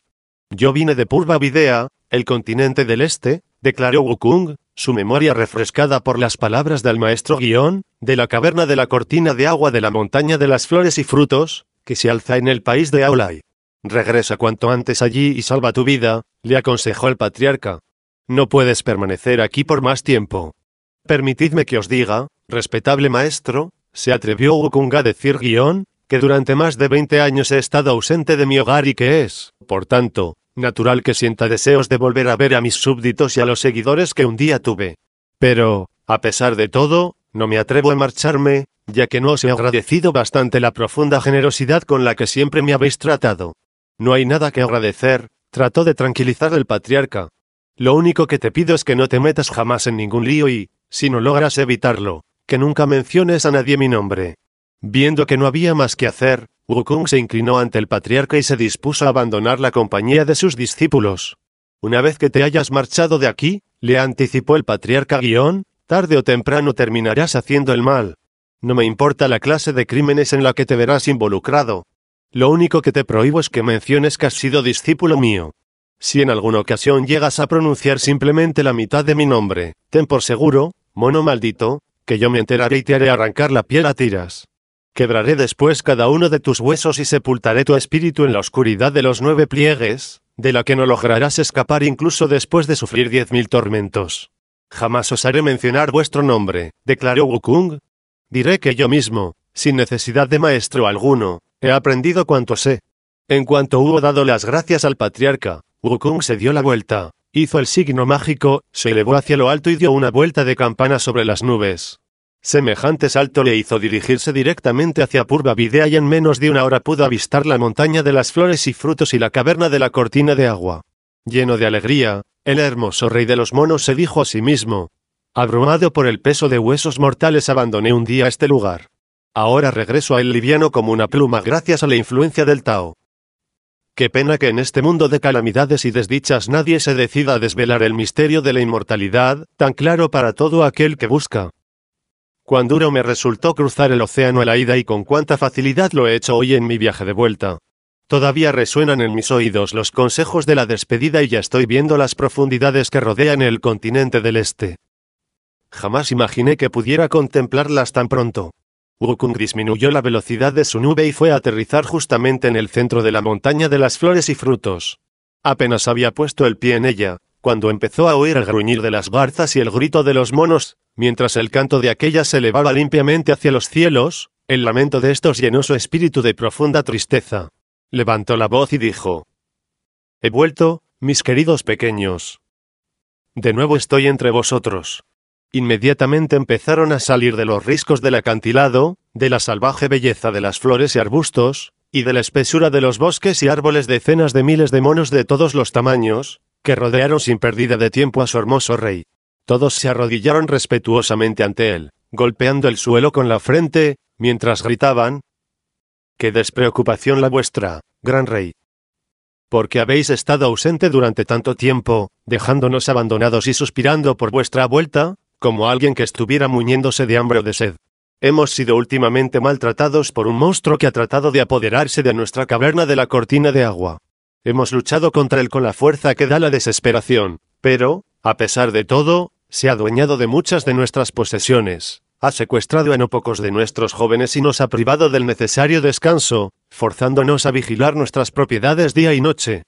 Yo vine de Purva Videa, el continente del este, declaró Wukong, su memoria refrescada por las palabras del maestro Gion, de la caverna de la cortina de agua de la montaña de las flores y frutos, que se alza en el país de Aulai. Regresa cuanto antes allí y salva tu vida, le aconsejó el patriarca. No puedes permanecer aquí por más tiempo. Permitidme que os diga, respetable maestro, se atrevió Wukong a decir Gion, que durante más de 20 años he estado ausente de mi hogar y que es, por tanto, natural que sienta deseos de volver a ver a mis súbditos y a los seguidores que un día tuve. Pero, a pesar de todo, no me atrevo a marcharme, ya que no os he agradecido bastante la profunda generosidad con la que siempre me habéis tratado. No hay nada que agradecer, trató de tranquilizar el patriarca. Lo único que te pido es que no te metas jamás en ningún lío y, si no logras evitarlo, que nunca menciones a nadie mi nombre. Viendo que no había más que hacer, Wukong se inclinó ante el patriarca y se dispuso a abandonar la compañía de sus discípulos. Una vez que te hayas marchado de aquí, le anticipó el patriarca Gion, tarde o temprano terminarás haciendo el mal. No me importa la clase de crímenes en la que te verás involucrado. Lo único que te prohíbo es que menciones que has sido discípulo mío. Si en alguna ocasión llegas a pronunciar simplemente la mitad de mi nombre, ten por seguro, mono maldito, que yo me enteraré y te haré arrancar la piel a tiras. Quebraré después cada uno de tus huesos y sepultaré tu espíritu en la oscuridad de los 9 pliegues, de la que no lograrás escapar incluso después de sufrir 10.000 tormentos. Jamás osaré mencionar vuestro nombre, declaró Wukong. Diré que yo mismo, sin necesidad de maestro alguno, he aprendido cuanto sé. En cuanto hubo dado las gracias al patriarca, Wukong se dio la vuelta, hizo el signo mágico, se elevó hacia lo alto y dio una vuelta de campana sobre las nubes. Semejante salto le hizo dirigirse directamente hacia Purva Videa y en menos de una hora pudo avistar la montaña de las flores y frutos y la caverna de la cortina de agua. Lleno de alegría, el hermoso rey de los monos se dijo a sí mismo: abrumado por el peso de huesos mortales abandoné un día este lugar. Ahora regreso a él liviano como una pluma gracias a la influencia del Tao. Qué pena que en este mundo de calamidades y desdichas nadie se decida a desvelar el misterio de la inmortalidad, tan claro para todo aquel que busca. Cuán duro me resultó cruzar el océano a la ida y con cuánta facilidad lo he hecho hoy en mi viaje de vuelta. Todavía resuenan en mis oídos los consejos de la despedida y ya estoy viendo las profundidades que rodean el continente del este. Jamás imaginé que pudiera contemplarlas tan pronto. Wukong disminuyó la velocidad de su nube y fue a aterrizar justamente en el centro de la montaña de las flores y frutos. Apenas había puesto el pie en ella, cuando empezó a oír el gruñir de las garzas y el grito de los monos, mientras el canto de aquellas se elevaba limpiamente hacia los cielos, el lamento de estos llenó su espíritu de profunda tristeza. Levantó la voz y dijo: he vuelto, mis queridos pequeños. De nuevo estoy entre vosotros. Inmediatamente empezaron a salir de los riscos del acantilado, de la salvaje belleza de las flores y arbustos, y de la espesura de los bosques y árboles decenas de miles de monos de todos los tamaños, que rodearon sin pérdida de tiempo a su hermoso rey. Todos se arrodillaron respetuosamente ante él, golpeando el suelo con la frente, mientras gritaban: ¡qué despreocupación la vuestra, gran rey! Porque habéis estado ausente durante tanto tiempo, dejándonos abandonados y suspirando por vuestra vuelta, como alguien que estuviera muñéndose de hambre o de sed. Hemos sido últimamente maltratados por un monstruo que ha tratado de apoderarse de nuestra caverna de la cortina de agua. Hemos luchado contra él con la fuerza que da la desesperación, pero, a pesar de todo, se ha adueñado de muchas de nuestras posesiones, ha secuestrado a no pocos de nuestros jóvenes y nos ha privado del necesario descanso, forzándonos a vigilar nuestras propiedades día y noche.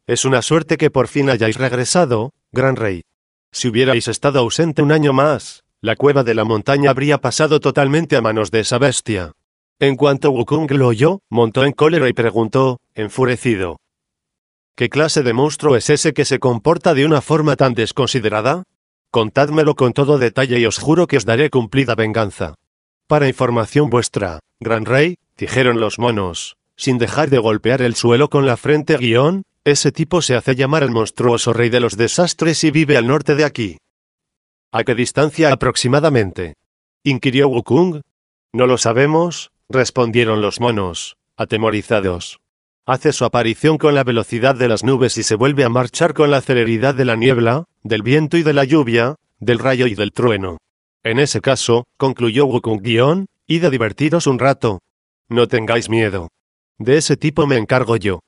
Es una suerte que por fin hayáis regresado, gran rey. Si hubierais estado ausente un año más, la cueva de la montaña habría pasado totalmente a manos de esa bestia. En cuanto Wukong lo oyó, montó en cólera y preguntó, enfurecido: ¿qué clase de monstruo es ese que se comporta de una forma tan desconsiderada? Contádmelo con todo detalle y os juro que os daré cumplida venganza. Para información vuestra, gran rey, dijeron los monos, sin dejar de golpear el suelo con la frente ese tipo se hace llamar el monstruoso rey de los desastres y vive al norte de aquí. ¿A qué distancia aproximadamente?, inquirió Wukong. No lo sabemos, respondieron los monos, atemorizados. Hace su aparición con la velocidad de las nubes y se vuelve a marchar con la celeridad de la niebla, del viento y de la lluvia, del rayo y del trueno. En ese caso, concluyó Wukong, id a divertiros un rato. No tengáis miedo. De ese tipo me encargo yo.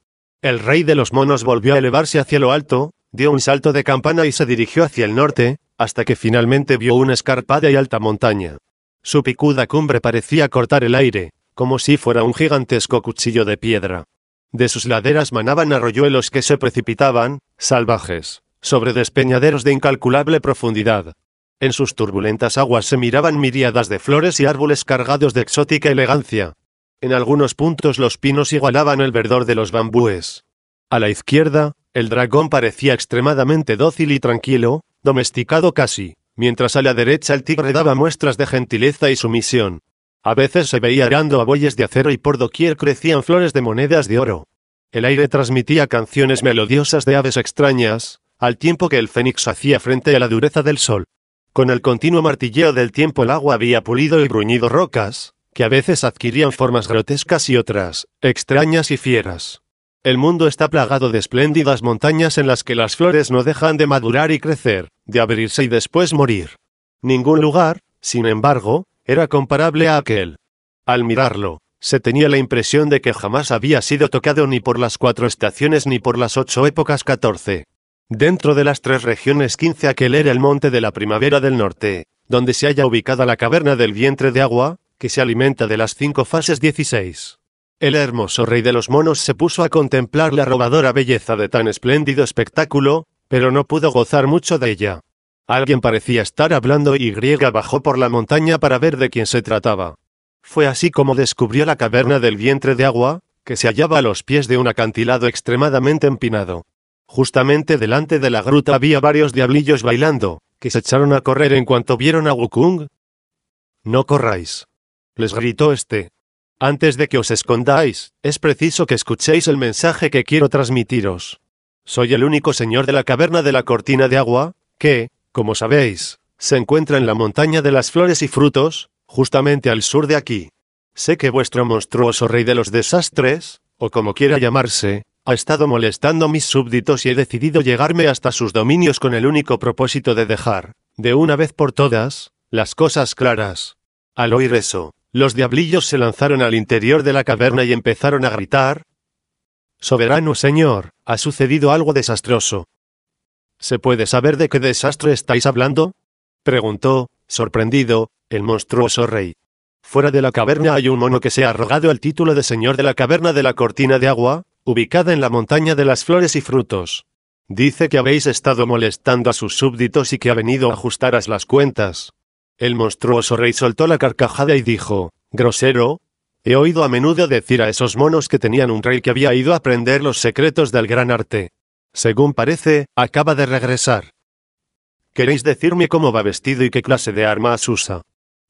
El rey de los monos volvió a elevarse hacia lo alto, dio un salto de campana y se dirigió hacia el norte, hasta que finalmente vio una escarpada y alta montaña. Su picuda cumbre parecía cortar el aire, como si fuera un gigantesco cuchillo de piedra. De sus laderas manaban arroyuelos que se precipitaban, salvajes, sobre despeñaderos de incalculable profundidad. En sus turbulentas aguas se miraban miríadas de flores y árboles cargados de exótica elegancia. En algunos puntos los pinos igualaban el verdor de los bambúes. A la izquierda, el dragón parecía extremadamente dócil y tranquilo, domesticado casi, mientras a la derecha el tigre daba muestras de gentileza y sumisión. A veces se veía arando a bueyes de acero y por doquier crecían flores de monedas de oro. El aire transmitía canciones melodiosas de aves extrañas, al tiempo que el fénix hacía frente a la dureza del sol. Con el continuo martilleo del tiempo el agua había pulido y bruñido rocas, que a veces adquirían formas grotescas y otras, extrañas y fieras. El mundo está plagado de espléndidas montañas en las que las flores no dejan de madurar y crecer, de abrirse y después morir. Ningún lugar, sin embargo, era comparable a aquel. Al mirarlo, se tenía la impresión de que jamás había sido tocado ni por las 4 estaciones ni por las 8 épocas 14. Dentro de las 3 regiones 15 aquel era el monte de la primavera del norte, donde se halla ubicada la caverna del vientre de agua, que se alimenta de las 5 fases 16. El hermoso rey de los monos se puso a contemplar la arrobadora belleza de tan espléndido espectáculo, pero no pudo gozar mucho de ella. Alguien parecía estar hablando y bajó por la montaña para ver de quién se trataba. Fue así como descubrió la caverna del vientre de agua, que se hallaba a los pies de un acantilado extremadamente empinado. Justamente delante de la gruta había varios diablillos bailando, que se echaron a correr en cuanto vieron a Wukong. «No corráis», les gritó este. «Antes de que os escondáis, es preciso que escuchéis el mensaje que quiero transmitiros. Soy el único señor de la caverna de la cortina de agua, que, como sabéis, se encuentra en la montaña de las flores y frutos, justamente al sur de aquí. Sé que vuestro monstruoso rey de los desastres, o como quiera llamarse, ha estado molestando a mis súbditos y he decidido llegarme hasta sus dominios con el único propósito de dejar, de una vez por todas, las cosas claras». Al oír eso, los diablillos se lanzaron al interior de la caverna y empezaron a gritar: «Soberano señor, ha sucedido algo desastroso». «¿Se puede saber de qué desastre estáis hablando?», preguntó, sorprendido, el monstruoso rey. «Fuera de la caverna hay un mono que se ha arrogado el título de señor de la caverna de la cortina de agua, ubicada en la montaña de las flores y frutos. Dice que habéis estado molestando a sus súbditos y que ha venido a ajustaros las cuentas». El monstruoso rey soltó la carcajada y dijo: «Grosero, he oído a menudo decir a esos monos que tenían un rey que había ido a aprender los secretos del gran arte. Según parece, acaba de regresar. ¿Queréis decirme cómo va vestido y qué clase de armas usa?».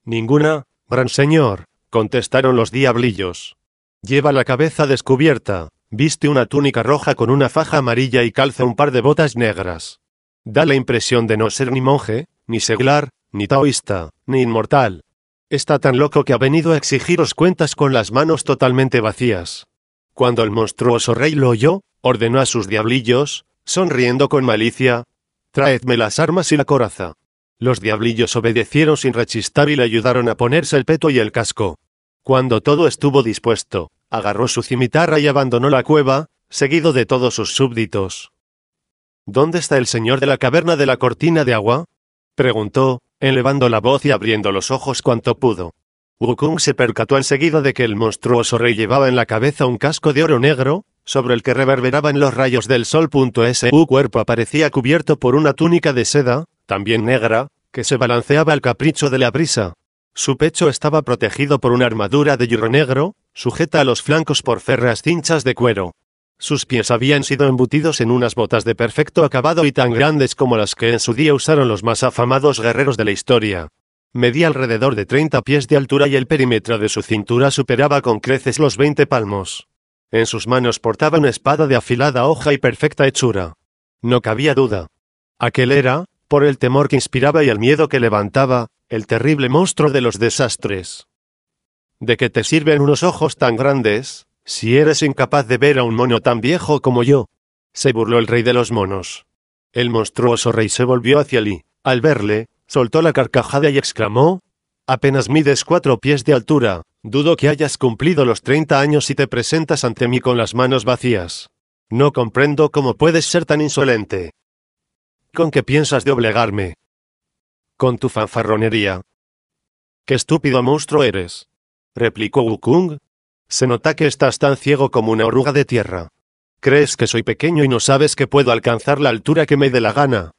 «Ninguna, gran señor», contestaron los diablillos. «Lleva la cabeza descubierta, viste una túnica roja con una faja amarilla y calza un par de botas negras. Da la impresión de no ser ni monje, ni seglar, ni taoísta, ni inmortal. Está tan loco que ha venido a exigiros cuentas con las manos totalmente vacías». Cuando el monstruoso rey lo oyó, ordenó a sus diablillos, sonriendo con malicia: «Traedme las armas y la coraza». Los diablillos obedecieron sin rechistar y le ayudaron a ponerse el peto y el casco. Cuando todo estuvo dispuesto, agarró su cimitarra y abandonó la cueva, seguido de todos sus súbditos. «¿Dónde está el señor de la caverna de la cortina de agua?», preguntó, elevando la voz y abriendo los ojos cuanto pudo. Wukong se percató enseguida de que el monstruoso rey llevaba en la cabeza un casco de oro negro, sobre el que reverberaban los rayos del sol. Su cuerpo aparecía cubierto por una túnica de seda, también negra, que se balanceaba al capricho de la brisa. Su pecho estaba protegido por una armadura de hierro negro, sujeta a los flancos por férreas cinchas de cuero. Sus pies habían sido embutidos en unas botas de perfecto acabado y tan grandes como las que en su día usaron los más afamados guerreros de la historia. Medía alrededor de 30 pies de altura y el perímetro de su cintura superaba con creces los 20 palmos. En sus manos portaba una espada de afilada hoja y perfecta hechura. No cabía duda. Aquel era, por el temor que inspiraba y el miedo que levantaba, el terrible monstruo de los desastres. ¿De qué te sirven unos ojos tan grandes, si eres incapaz de ver a un mono tan viejo como yo? Se burló el rey de los monos. El monstruoso rey se volvió hacia él y, al verle, soltó la carcajada y exclamó: «Apenas mides 4 pies de altura, dudo que hayas cumplido los 30 años y te presentas ante mí con las manos vacías. No comprendo cómo puedes ser tan insolente. ¿Con qué piensas de doblegarme? Con tu fanfarronería». «¡Qué estúpido monstruo eres!», replicó Wukong. «Se nota que estás tan ciego como una oruga de tierra. Crees que soy pequeño y no sabes que puedo alcanzar la altura que me dé la gana.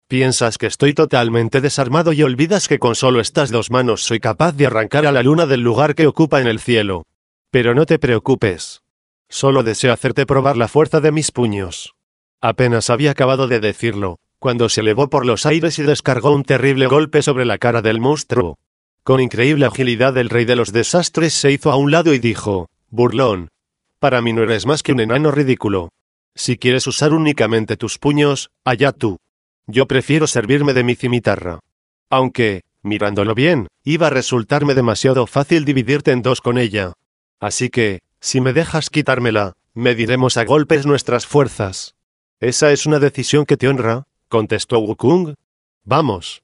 Piensas que estoy totalmente desarmado y olvidas que con solo estas 2 manos soy capaz de arrancar a la luna del lugar que ocupa en el cielo. Pero no te preocupes. Solo deseo hacerte probar la fuerza de mis puños». Apenas había acabado de decirlo, cuando se elevó por los aires y descargó un terrible golpe sobre la cara del monstruo. Con increíble agilidad el rey de los desastres se hizo a un lado y dijo: «Burlón. Para mí no eres más que un enano ridículo. Si quieres usar únicamente tus puños, allá tú. Yo prefiero servirme de mi cimitarra. Aunque, mirándolo bien, iba a resultarme demasiado fácil dividirte en 2 con ella. Así que, si me dejas quitármela, mediremos a golpes nuestras fuerzas». «Esa es una decisión que te honra», contestó Wukong. «Vamos».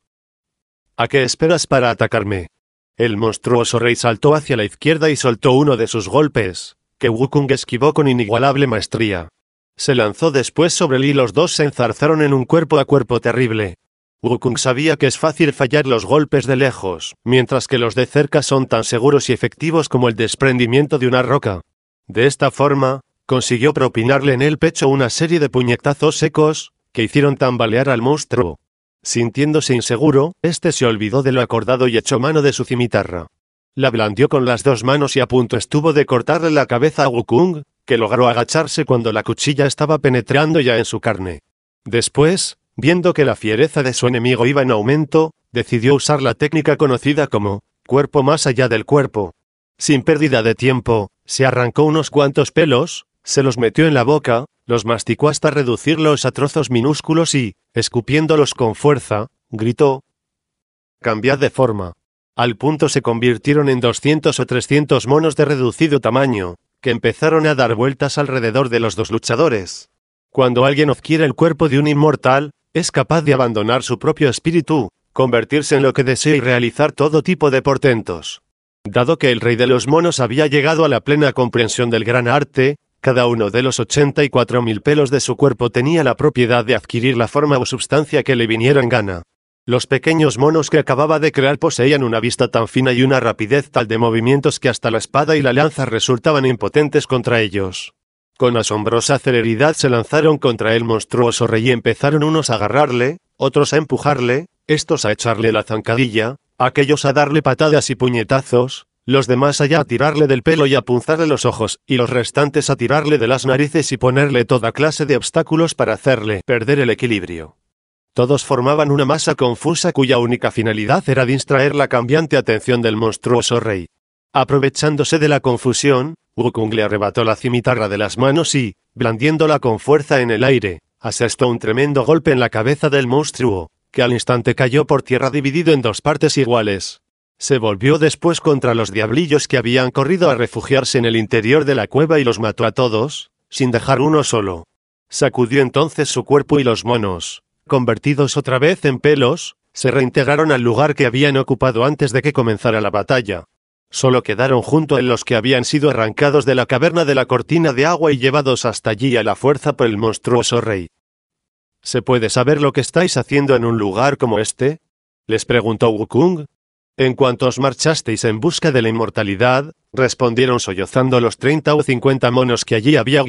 «¿A qué esperas para atacarme?». El monstruoso rey saltó hacia la izquierda y soltó uno de sus golpes, que Wukong esquivó con inigualable maestría. Se lanzó después sobre él y los dos se enzarzaron en un cuerpo a cuerpo terrible. Wukong sabía que es fácil fallar los golpes de lejos, mientras que los de cerca son tan seguros y efectivos como el desprendimiento de una roca. De esta forma, consiguió propinarle en el pecho una serie de puñetazos secos, que hicieron tambalear al monstruo. Sintiéndose inseguro, este se olvidó de lo acordado y echó mano de su cimitarra. La blandió con las 2 manos y a punto estuvo de cortarle la cabeza a Wukong, que logró agacharse cuando la cuchilla estaba penetrando ya en su carne. Después, viendo que la fiereza de su enemigo iba en aumento, decidió usar la técnica conocida como cuerpo más allá del cuerpo. Sin pérdida de tiempo, se arrancó unos cuantos pelos, se los metió en la boca, los masticó hasta reducirlos a trozos minúsculos y, escupiéndolos con fuerza, gritó: «¡Cambiad de forma!». Al punto se convirtieron en 200 o 300 monos de reducido tamaño, que empezaron a dar vueltas alrededor de los 2 luchadores. Cuando alguien adquiere el cuerpo de un inmortal, es capaz de abandonar su propio espíritu, convertirse en lo que desea y realizar todo tipo de portentos. Dado que el rey de los monos había llegado a la plena comprensión del gran arte, cada uno de los 84.000 pelos de su cuerpo tenía la propiedad de adquirir la forma o sustancia que le viniera en gana. Los pequeños monos que acababa de crear poseían una vista tan fina y una rapidez tal de movimientos que hasta la espada y la lanza resultaban impotentes contra ellos. Con asombrosa celeridad se lanzaron contra el monstruoso rey y empezaron unos a agarrarle, otros a empujarle, estos a echarle la zancadilla, aquellos a darle patadas y puñetazos, los demás allá a tirarle del pelo y a punzarle los ojos, y los restantes a tirarle de las narices y ponerle toda clase de obstáculos para hacerle perder el equilibrio. Todos formaban una masa confusa cuya única finalidad era distraer la cambiante atención del monstruoso rey. Aprovechándose de la confusión, Wukong le arrebató la cimitarra de las manos y, blandiéndola con fuerza en el aire, asestó un tremendo golpe en la cabeza del monstruo, que al instante cayó por tierra dividido en 2 partes iguales. Se volvió después contra los diablillos que habían corrido a refugiarse en el interior de la cueva y los mató a todos, sin dejar uno solo. Sacudió entonces su cuerpo y los monos, convertidos otra vez en pelos, se reintegraron al lugar que habían ocupado antes de que comenzara la batalla. Solo quedaron junto a él los que habían sido arrancados de la caverna de la cortina de agua y llevados hasta allí a la fuerza por el monstruoso rey. ¿Se puede saber lo que estáis haciendo en un lugar como este?, les preguntó Wukong. En cuanto os marchasteis en busca de la inmortalidad, respondieron sollozando los 30 o 50 monos que allí había.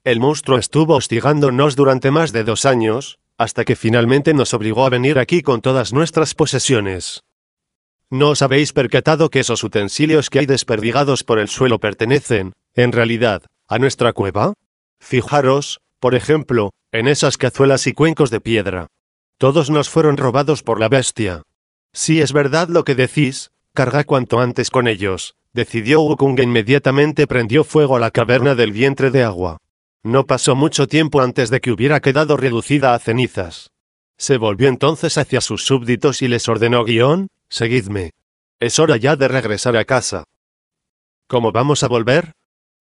El monstruo estuvo hostigándonos durante más de 2 años, hasta que finalmente nos obligó a venir aquí con todas nuestras posesiones. ¿No os habéis percatado que esos utensilios que hay desperdigados por el suelo pertenecen, en realidad, a nuestra cueva? Fijaros, por ejemplo, en esas cazuelas y cuencos de piedra. Todos nos fueron robados por la bestia. Si es verdad lo que decís, carga cuanto antes con ellos, decidió Wukong e inmediatamente prendió fuego a la caverna del vientre de agua. No pasó mucho tiempo antes de que hubiera quedado reducida a cenizas. Se volvió entonces hacia sus súbditos y les ordenó: seguidme. Es hora ya de regresar a casa. ¿Cómo vamos a volver?,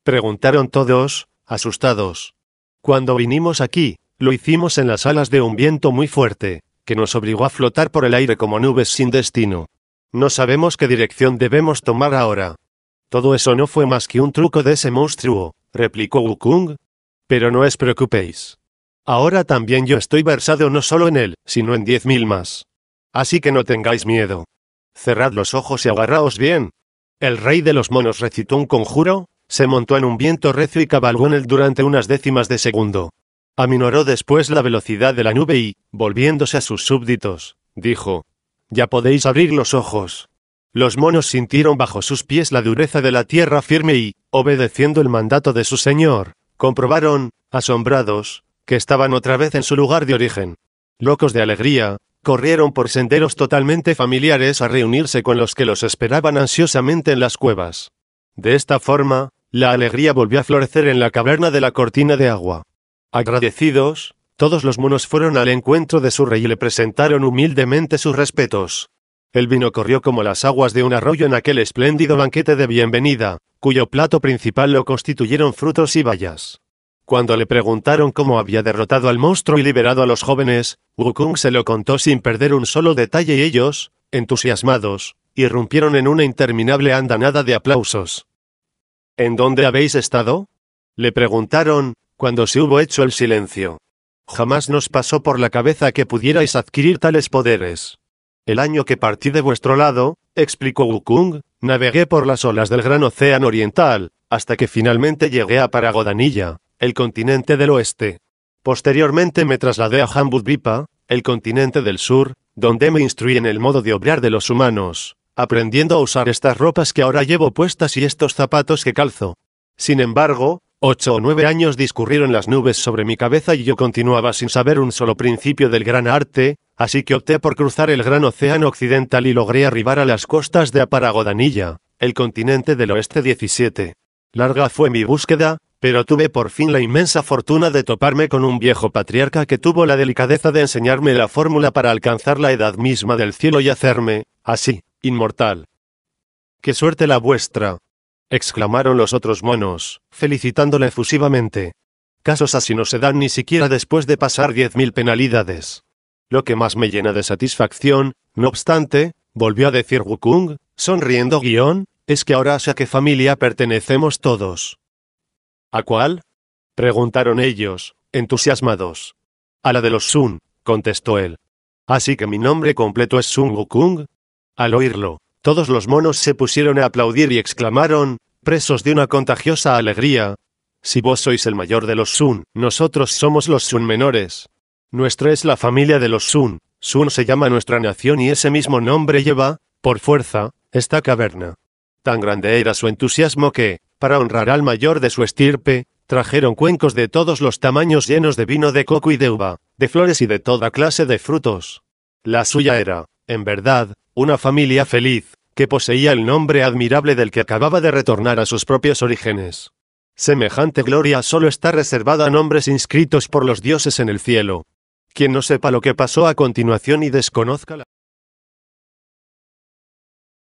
preguntaron todos, asustados. Cuando vinimos aquí, lo hicimos en las alas de un viento muy fuerte, que nos obligó a flotar por el aire como nubes sin destino. No sabemos qué dirección debemos tomar ahora. Todo eso no fue más que un truco de ese monstruo, replicó Wukong. Pero no os preocupéis. Ahora también yo estoy versado no solo en él, sino en 10.000 más. Así que no tengáis miedo. Cerrad los ojos y agarraos bien. El rey de los monos recitó un conjuro, se montó en un viento recio y cabalgó en él durante unas décimas de segundo. Aminoró después la velocidad de la nube y, volviéndose a sus súbditos, dijo: ya podéis abrir los ojos. Los monos sintieron bajo sus pies la dureza de la tierra firme y, obedeciendo el mandato de su señor, comprobaron, asombrados, que estaban otra vez en su lugar de origen. Locos de alegría, corrieron por senderos totalmente familiares a reunirse con los que los esperaban ansiosamente en las cuevas. De esta forma, la alegría volvió a florecer en la caverna de la cortina de agua. Agradecidos, todos los monos fueron al encuentro de su rey y le presentaron humildemente sus respetos. El vino corrió como las aguas de un arroyo en aquel espléndido banquete de bienvenida, cuyo plato principal lo constituyeron frutos y bayas. Cuando le preguntaron cómo había derrotado al monstruo y liberado a los jóvenes, Wukong se lo contó sin perder un solo detalle y ellos, entusiasmados, irrumpieron en una interminable andanada de aplausos. ¿En dónde habéis estado?, le preguntaron, cuando se hubo hecho el silencio. Jamás nos pasó por la cabeza que pudierais adquirir tales poderes. El año que partí de vuestro lado, explicó Wukong, navegué por las olas del gran océano oriental, hasta que finalmente llegué a Paragodanilla, el continente del oeste. Posteriormente me trasladé a Jambudvipa, el continente del sur, donde me instruí en el modo de obrar de los humanos, aprendiendo a usar estas ropas que ahora llevo puestas y estos zapatos que calzo. Sin embargo, 8 o 9 años discurrieron las nubes sobre mi cabeza y yo continuaba sin saber un solo principio del gran arte, así que opté por cruzar el gran océano occidental y logré arribar a las costas de Paragodanilla, el continente del oeste 17. Larga fue mi búsqueda, pero tuve por fin la inmensa fortuna de toparme con un viejo patriarca que tuvo la delicadeza de enseñarme la fórmula para alcanzar la edad misma del cielo y hacerme, así, inmortal. ¡Qué suerte la vuestra!, exclamaron los otros monos, felicitándole efusivamente. Casos así no se dan ni siquiera después de pasar 10.000 penalidades. Lo que más me llena de satisfacción, no obstante, volvió a decir Wukong, sonriendo es que ahora sé a qué familia pertenecemos todos. ¿A cuál?, preguntaron ellos, entusiasmados. A la de los Sun, contestó él. Así que mi nombre completo es Sun Wukong. Al oírlo, todos los monos se pusieron a aplaudir y exclamaron, presos de una contagiosa alegría: si vos sois el mayor de los Sun, nosotros somos los Sun menores. Nuestra es la familia de los Sun, Sun se llama nuestra nación y ese mismo nombre lleva, por fuerza, esta caverna. Tan grande era su entusiasmo que, para honrar al mayor de su estirpe, trajeron cuencos de todos los tamaños llenos de vino de coco y de uva, de flores y de toda clase de frutos. La suya era, en verdad, una familia feliz, que poseía el nombre admirable del que acababa de retornar a sus propios orígenes. Semejante gloria solo está reservada a nombres inscritos por los dioses en el cielo. Quien no sepa lo que pasó a continuación y desconozca la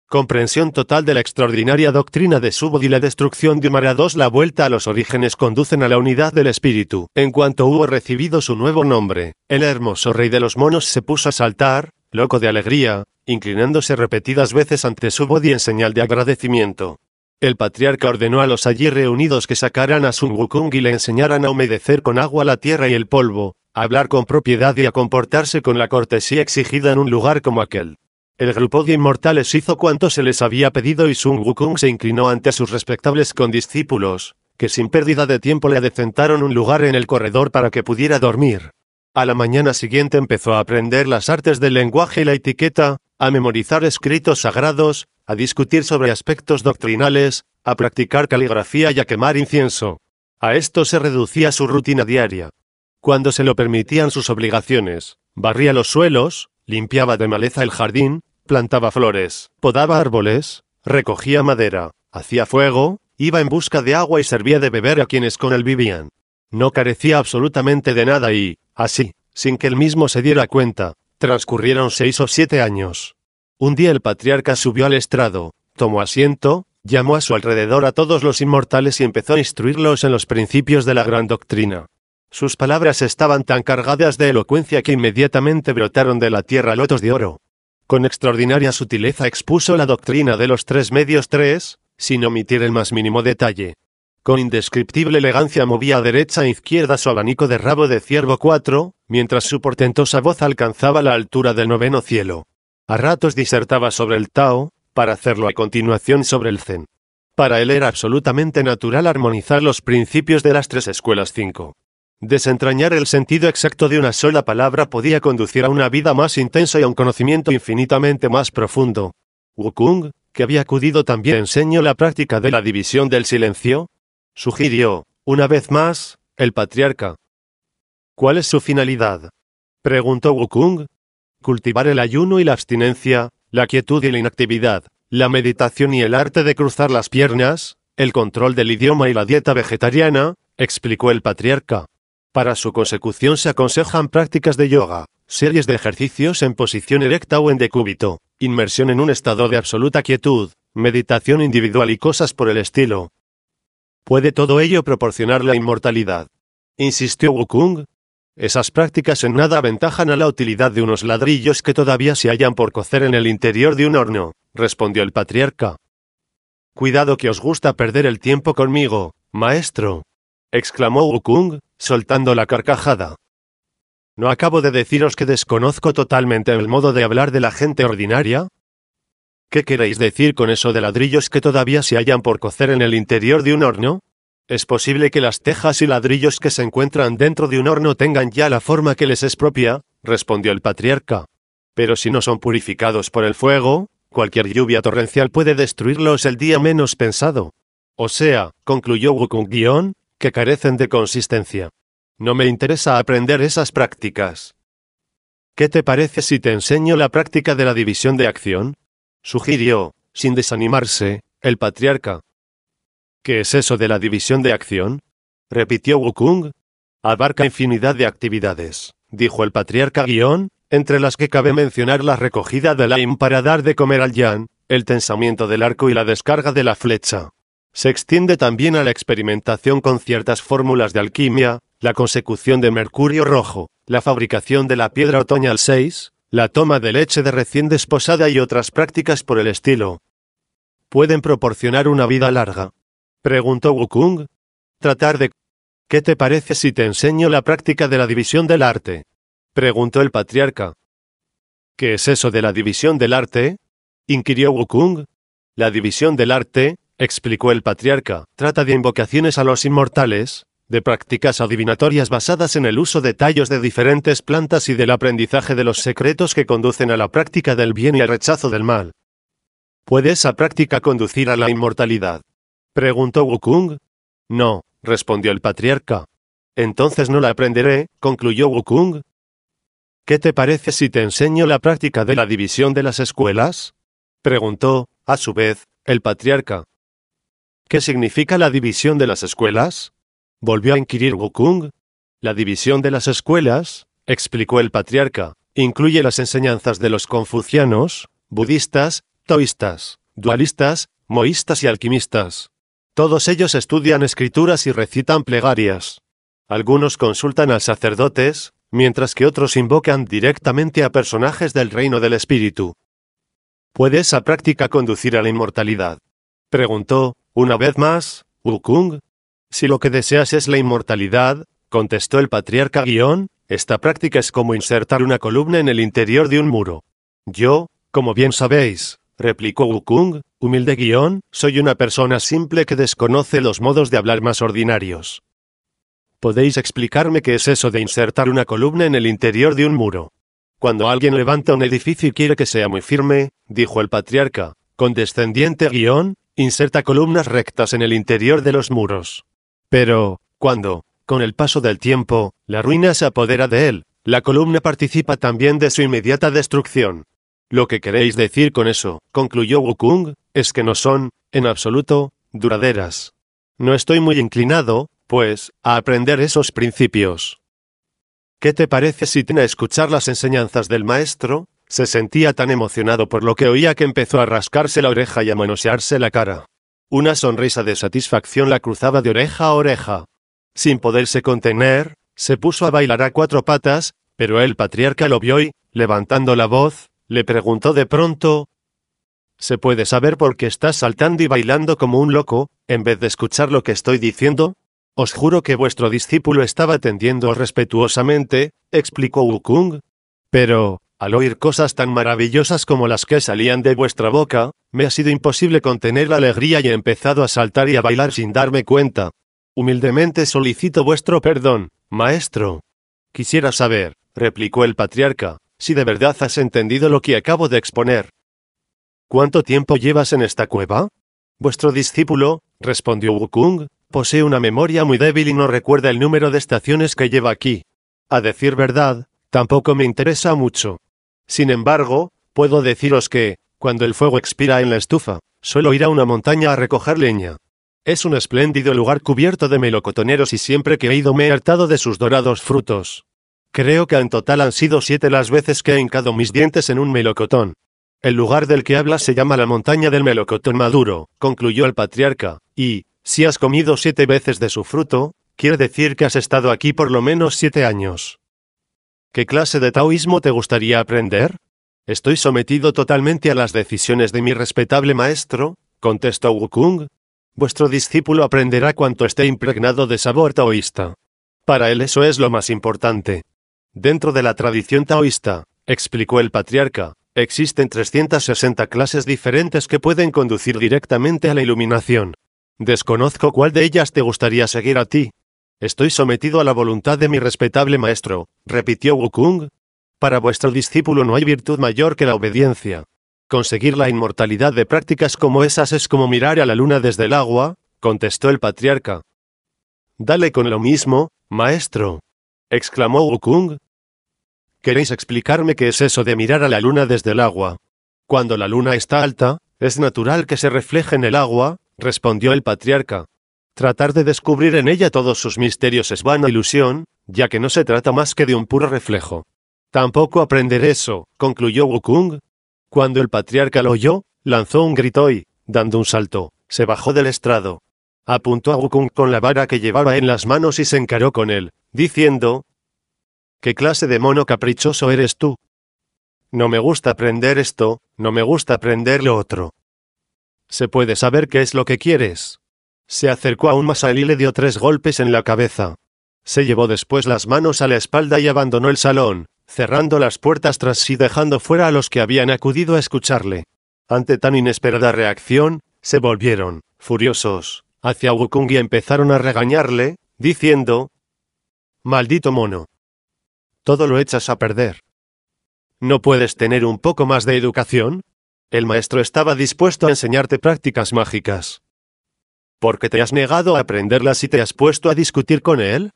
comprensión total de la extraordinaria doctrina de Subodh y la destrucción de Umara II, la vuelta a los orígenes conducen a la unidad del espíritu. En cuanto hubo recibido su nuevo nombre, el hermoso rey de los monos se puso a saltar, loco de alegría, inclinándose repetidas veces ante Subodh en señal de agradecimiento. El patriarca ordenó a los allí reunidos que sacaran a Sun Wukong y le enseñaran a humedecer con agua la tierra y el polvo, a hablar con propiedad y a comportarse con la cortesía exigida en un lugar como aquel. El grupo de inmortales hizo cuanto se les había pedido y Sun Wukong se inclinó ante sus respetables condiscípulos, que sin pérdida de tiempo le adecentaron un lugar en el corredor para que pudiera dormir. A la mañana siguiente empezó a aprender las artes del lenguaje y la etiqueta, a memorizar escritos sagrados, a discutir sobre aspectos doctrinales, a practicar caligrafía y a quemar incienso. A esto se reducía su rutina diaria. Cuando se lo permitían sus obligaciones, barría los suelos, limpiaba de maleza el jardín, plantaba flores, podaba árboles, recogía madera, hacía fuego, iba en busca de agua y servía de beber a quienes con él vivían. No carecía absolutamente de nada y, así, sin que él mismo se diera cuenta, transcurrieron 6 o 7 años. Un día el patriarca subió al estrado, tomó asiento, llamó a su alrededor a todos los inmortales y empezó a instruirlos en los principios de la gran doctrina. Sus palabras estaban tan cargadas de elocuencia que inmediatamente brotaron de la tierra lotos de oro. Con extraordinaria sutileza expuso la doctrina de los 3 medios 3, sin omitir el más mínimo detalle. Con indescriptible elegancia movía a derecha e izquierda su abanico de rabo de ciervo 4, mientras su portentosa voz alcanzaba la altura del 9º cielo. A ratos disertaba sobre el Tao, para hacerlo a continuación sobre el Zen. Para él era absolutamente natural armonizar los principios de las 3 escuelas 5. Desentrañar el sentido exacto de una sola palabra podía conducir a una vida más intensa y a un conocimiento infinitamente más profundo. Wukong, que había acudido también, enseñó la práctica de la división del silencio, sugirió, una vez más, el patriarca. ¿Cuál es su finalidad?, preguntó Wukong. Cultivar el ayuno y la abstinencia, la quietud y la inactividad, la meditación y el arte de cruzar las piernas, el control del idioma y la dieta vegetariana, explicó el patriarca. Para su consecución se aconsejan prácticas de yoga, series de ejercicios en posición erecta o en decúbito, inmersión en un estado de absoluta quietud, meditación individual y cosas por el estilo. ¿Puede todo ello proporcionar la inmortalidad?, insistió Wukong. Esas prácticas en nada aventajan a la utilidad de unos ladrillos que todavía se hallan por cocer en el interior de un horno, respondió el patriarca. Cuidado que os gusta perder el tiempo conmigo, maestro, exclamó Wukong, soltando la carcajada. ¿No acabo de deciros que desconozco totalmente el modo de hablar de la gente ordinaria? ¿Qué queréis decir con eso de ladrillos que todavía se hallan por cocer en el interior de un horno? ¿Es posible que las tejas y ladrillos que se encuentran dentro de un horno tengan ya la forma que les es propia?, respondió el patriarca. Pero si no son purificados por el fuego, cualquier lluvia torrencial puede destruirlos el día menos pensado. O sea, concluyó Wukong, que carecen de consistencia. No me interesa aprender esas prácticas. ¿Qué te parece si te enseño la práctica de la división de acción?, sugirió, sin desanimarse, el patriarca. ¿Qué es eso de la división de acción?, repitió Wukong. Abarca infinidad de actividades, dijo el patriarca, entre las que cabe mencionar la recogida del aim para dar de comer al yan, el tensamiento del arco y la descarga de la flecha. Se extiende también a la experimentación con ciertas fórmulas de alquimia, la consecución de mercurio rojo, la fabricación de la piedra otoñal 6, la toma de leche de recién desposada y otras prácticas por el estilo. ¿Pueden proporcionar una vida larga?, preguntó Wukong. Tratar de... ¿Qué te parece si te enseño la práctica de la división del arte?, preguntó el patriarca. ¿Qué es eso de la división del arte?, inquirió Wukong. La división del arte, explicó el patriarca, trata de invocaciones a los inmortales, de prácticas adivinatorias basadas en el uso de tallos de diferentes plantas y del aprendizaje de los secretos que conducen a la práctica del bien y al rechazo del mal. ¿Puede esa práctica conducir a la inmortalidad?, preguntó Wukong. No, respondió el patriarca. Entonces no la aprenderé, concluyó Wukong. ¿Qué te parece si te enseño la práctica de la división de las escuelas?, preguntó, a su vez, el patriarca. ¿Qué significa la división de las escuelas?, volvió a inquirir Wukong. La división de las escuelas, explicó el patriarca, incluye las enseñanzas de los confucianos, budistas, taoístas, dualistas, moístas y alquimistas. Todos ellos estudian escrituras y recitan plegarias. Algunos consultan a sacerdotes, mientras que otros invocan directamente a personajes del reino del espíritu. ¿Puede esa práctica conducir a la inmortalidad?, preguntó, una vez más, Wukong. Si lo que deseas es la inmortalidad, contestó el patriarca, esta práctica es como insertar una columna en el interior de un muro. Yo, Como bien sabéis, replicó Wukong, humilde guión, soy una persona simple que desconoce los modos de hablar más ordinarios. ¿Podéis explicarme qué es eso de insertar una columna en el interior de un muro? Cuando alguien levanta un edificio y quiere que sea muy firme, dijo el patriarca, condescendiente guión, inserta columnas rectas en el interior de los muros. Pero, cuando, con el paso del tiempo, la ruina se apodera de él, la columna participa también de su inmediata destrucción. Lo que queréis decir con eso, concluyó Wukong, es que no son, en absoluto, duraderas. No estoy muy inclinado, pues, a aprender esos principios. ¿Qué te parece si a escuchar las enseñanzas del maestro? Se sentía tan emocionado por lo que oía que empezó a rascarse la oreja y a manosearse la cara. Una sonrisa de satisfacción la cruzaba de oreja a oreja. Sin poderse contener, se puso a bailar a cuatro patas, pero el patriarca lo vio y, levantando la voz, le preguntó de pronto: ¿Se puede saber por qué estás saltando y bailando como un loco, en vez de escuchar lo que estoy diciendo? Os juro que vuestro discípulo estaba atendiendo respetuosamente, explicó Wukong. Pero, al oír cosas tan maravillosas como las que salían de vuestra boca, me ha sido imposible contener la alegría y he empezado a saltar y a bailar sin darme cuenta. Humildemente solicito vuestro perdón, maestro. Quisiera saber, replicó el patriarca, si de verdad has entendido lo que acabo de exponer. ¿Cuánto tiempo llevas en esta cueva? Vuestro discípulo, respondió Wukong, posee una memoria muy débil y no recuerda el número de estaciones que lleva aquí. A decir verdad, tampoco me interesa mucho. Sin embargo, puedo deciros que, cuando el fuego expira en la estufa, suelo ir a una montaña a recoger leña. Es un espléndido lugar cubierto de melocotoneros y siempre que he ido me he hartado de sus dorados frutos. Creo que en total han sido 7 las veces que he hincado mis dientes en un melocotón. El lugar del que hablas se llama la montaña del melocotón maduro, concluyó el patriarca, y, si has comido 7 veces de su fruto, quiere decir que has estado aquí por lo menos 7 años. ¿Qué clase de taoísmo te gustaría aprender? Estoy sometido totalmente a las decisiones de mi respetable maestro, contestó Wukong. Vuestro discípulo aprenderá cuanto esté impregnado de sabor taoísta. Para él eso es lo más importante. Dentro de la tradición taoísta, explicó el patriarca, existen 360 clases diferentes que pueden conducir directamente a la iluminación. Desconozco cuál de ellas te gustaría seguir a ti. Estoy sometido a la voluntad de mi respetable maestro, repitió Wukong. Para vuestro discípulo no hay virtud mayor que la obediencia. Conseguir la inmortalidad de prácticas como esas es como mirar a la luna desde el agua, contestó el patriarca. Dale con lo mismo, maestro, exclamó Wukong. ¿Queréis explicarme qué es eso de mirar a la luna desde el agua? Cuando la luna está alta, es natural que se refleje en el agua, respondió el patriarca. Tratar de descubrir en ella todos sus misterios es vana ilusión, ya que no se trata más que de un puro reflejo. Tampoco aprender eso, concluyó Wukong. Cuando el patriarca lo oyó, lanzó un grito y, dando un salto, se bajó del estrado. Apuntó a Wukong con la vara que llevaba en las manos y se encaró con él, diciendo: ¿Qué clase de mono caprichoso eres tú? No me gusta aprender esto, no me gusta aprender lo otro. ¿Se puede saber qué es lo que quieres? Se acercó aún más a él y le dio 3 golpes en la cabeza. Se llevó después las manos a la espalda y abandonó el salón, cerrando las puertas tras sí dejando fuera a los que habían acudido a escucharle. Ante tan inesperada reacción, se volvieron, furiosos, hacia Wukong y empezaron a regañarle, diciendo: «Maldito mono. Todo lo echas a perder. ¿No puedes tener un poco más de educación? El maestro estaba dispuesto a enseñarte prácticas mágicas. ¿Por qué te has negado a aprenderlas y te has puesto a discutir con él?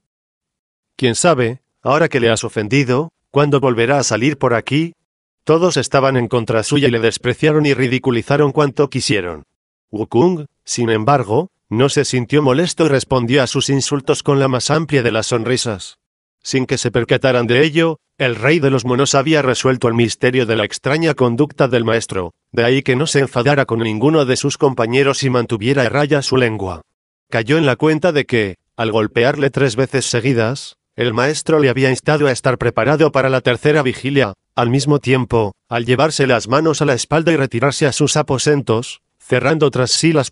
¿Quién sabe, ahora que le has ofendido, cuándo volverá a salir por aquí?» Todos estaban en contra suya y le despreciaron y ridiculizaron cuanto quisieron. Wukong, sin embargo, no se sintió molesto y respondió a sus insultos con la más amplia de las sonrisas. Sin que se percataran de ello, el rey de los monos había resuelto el misterio de la extraña conducta del maestro, de ahí que no se enfadara con ninguno de sus compañeros y mantuviera a raya su lengua. Cayó en la cuenta de que, al golpearle 3 veces seguidas, el maestro le había instado a estar preparado para la tercera vigilia. Al mismo tiempo, al llevarse las manos a la espalda y retirarse a sus aposentos, cerrando tras sí las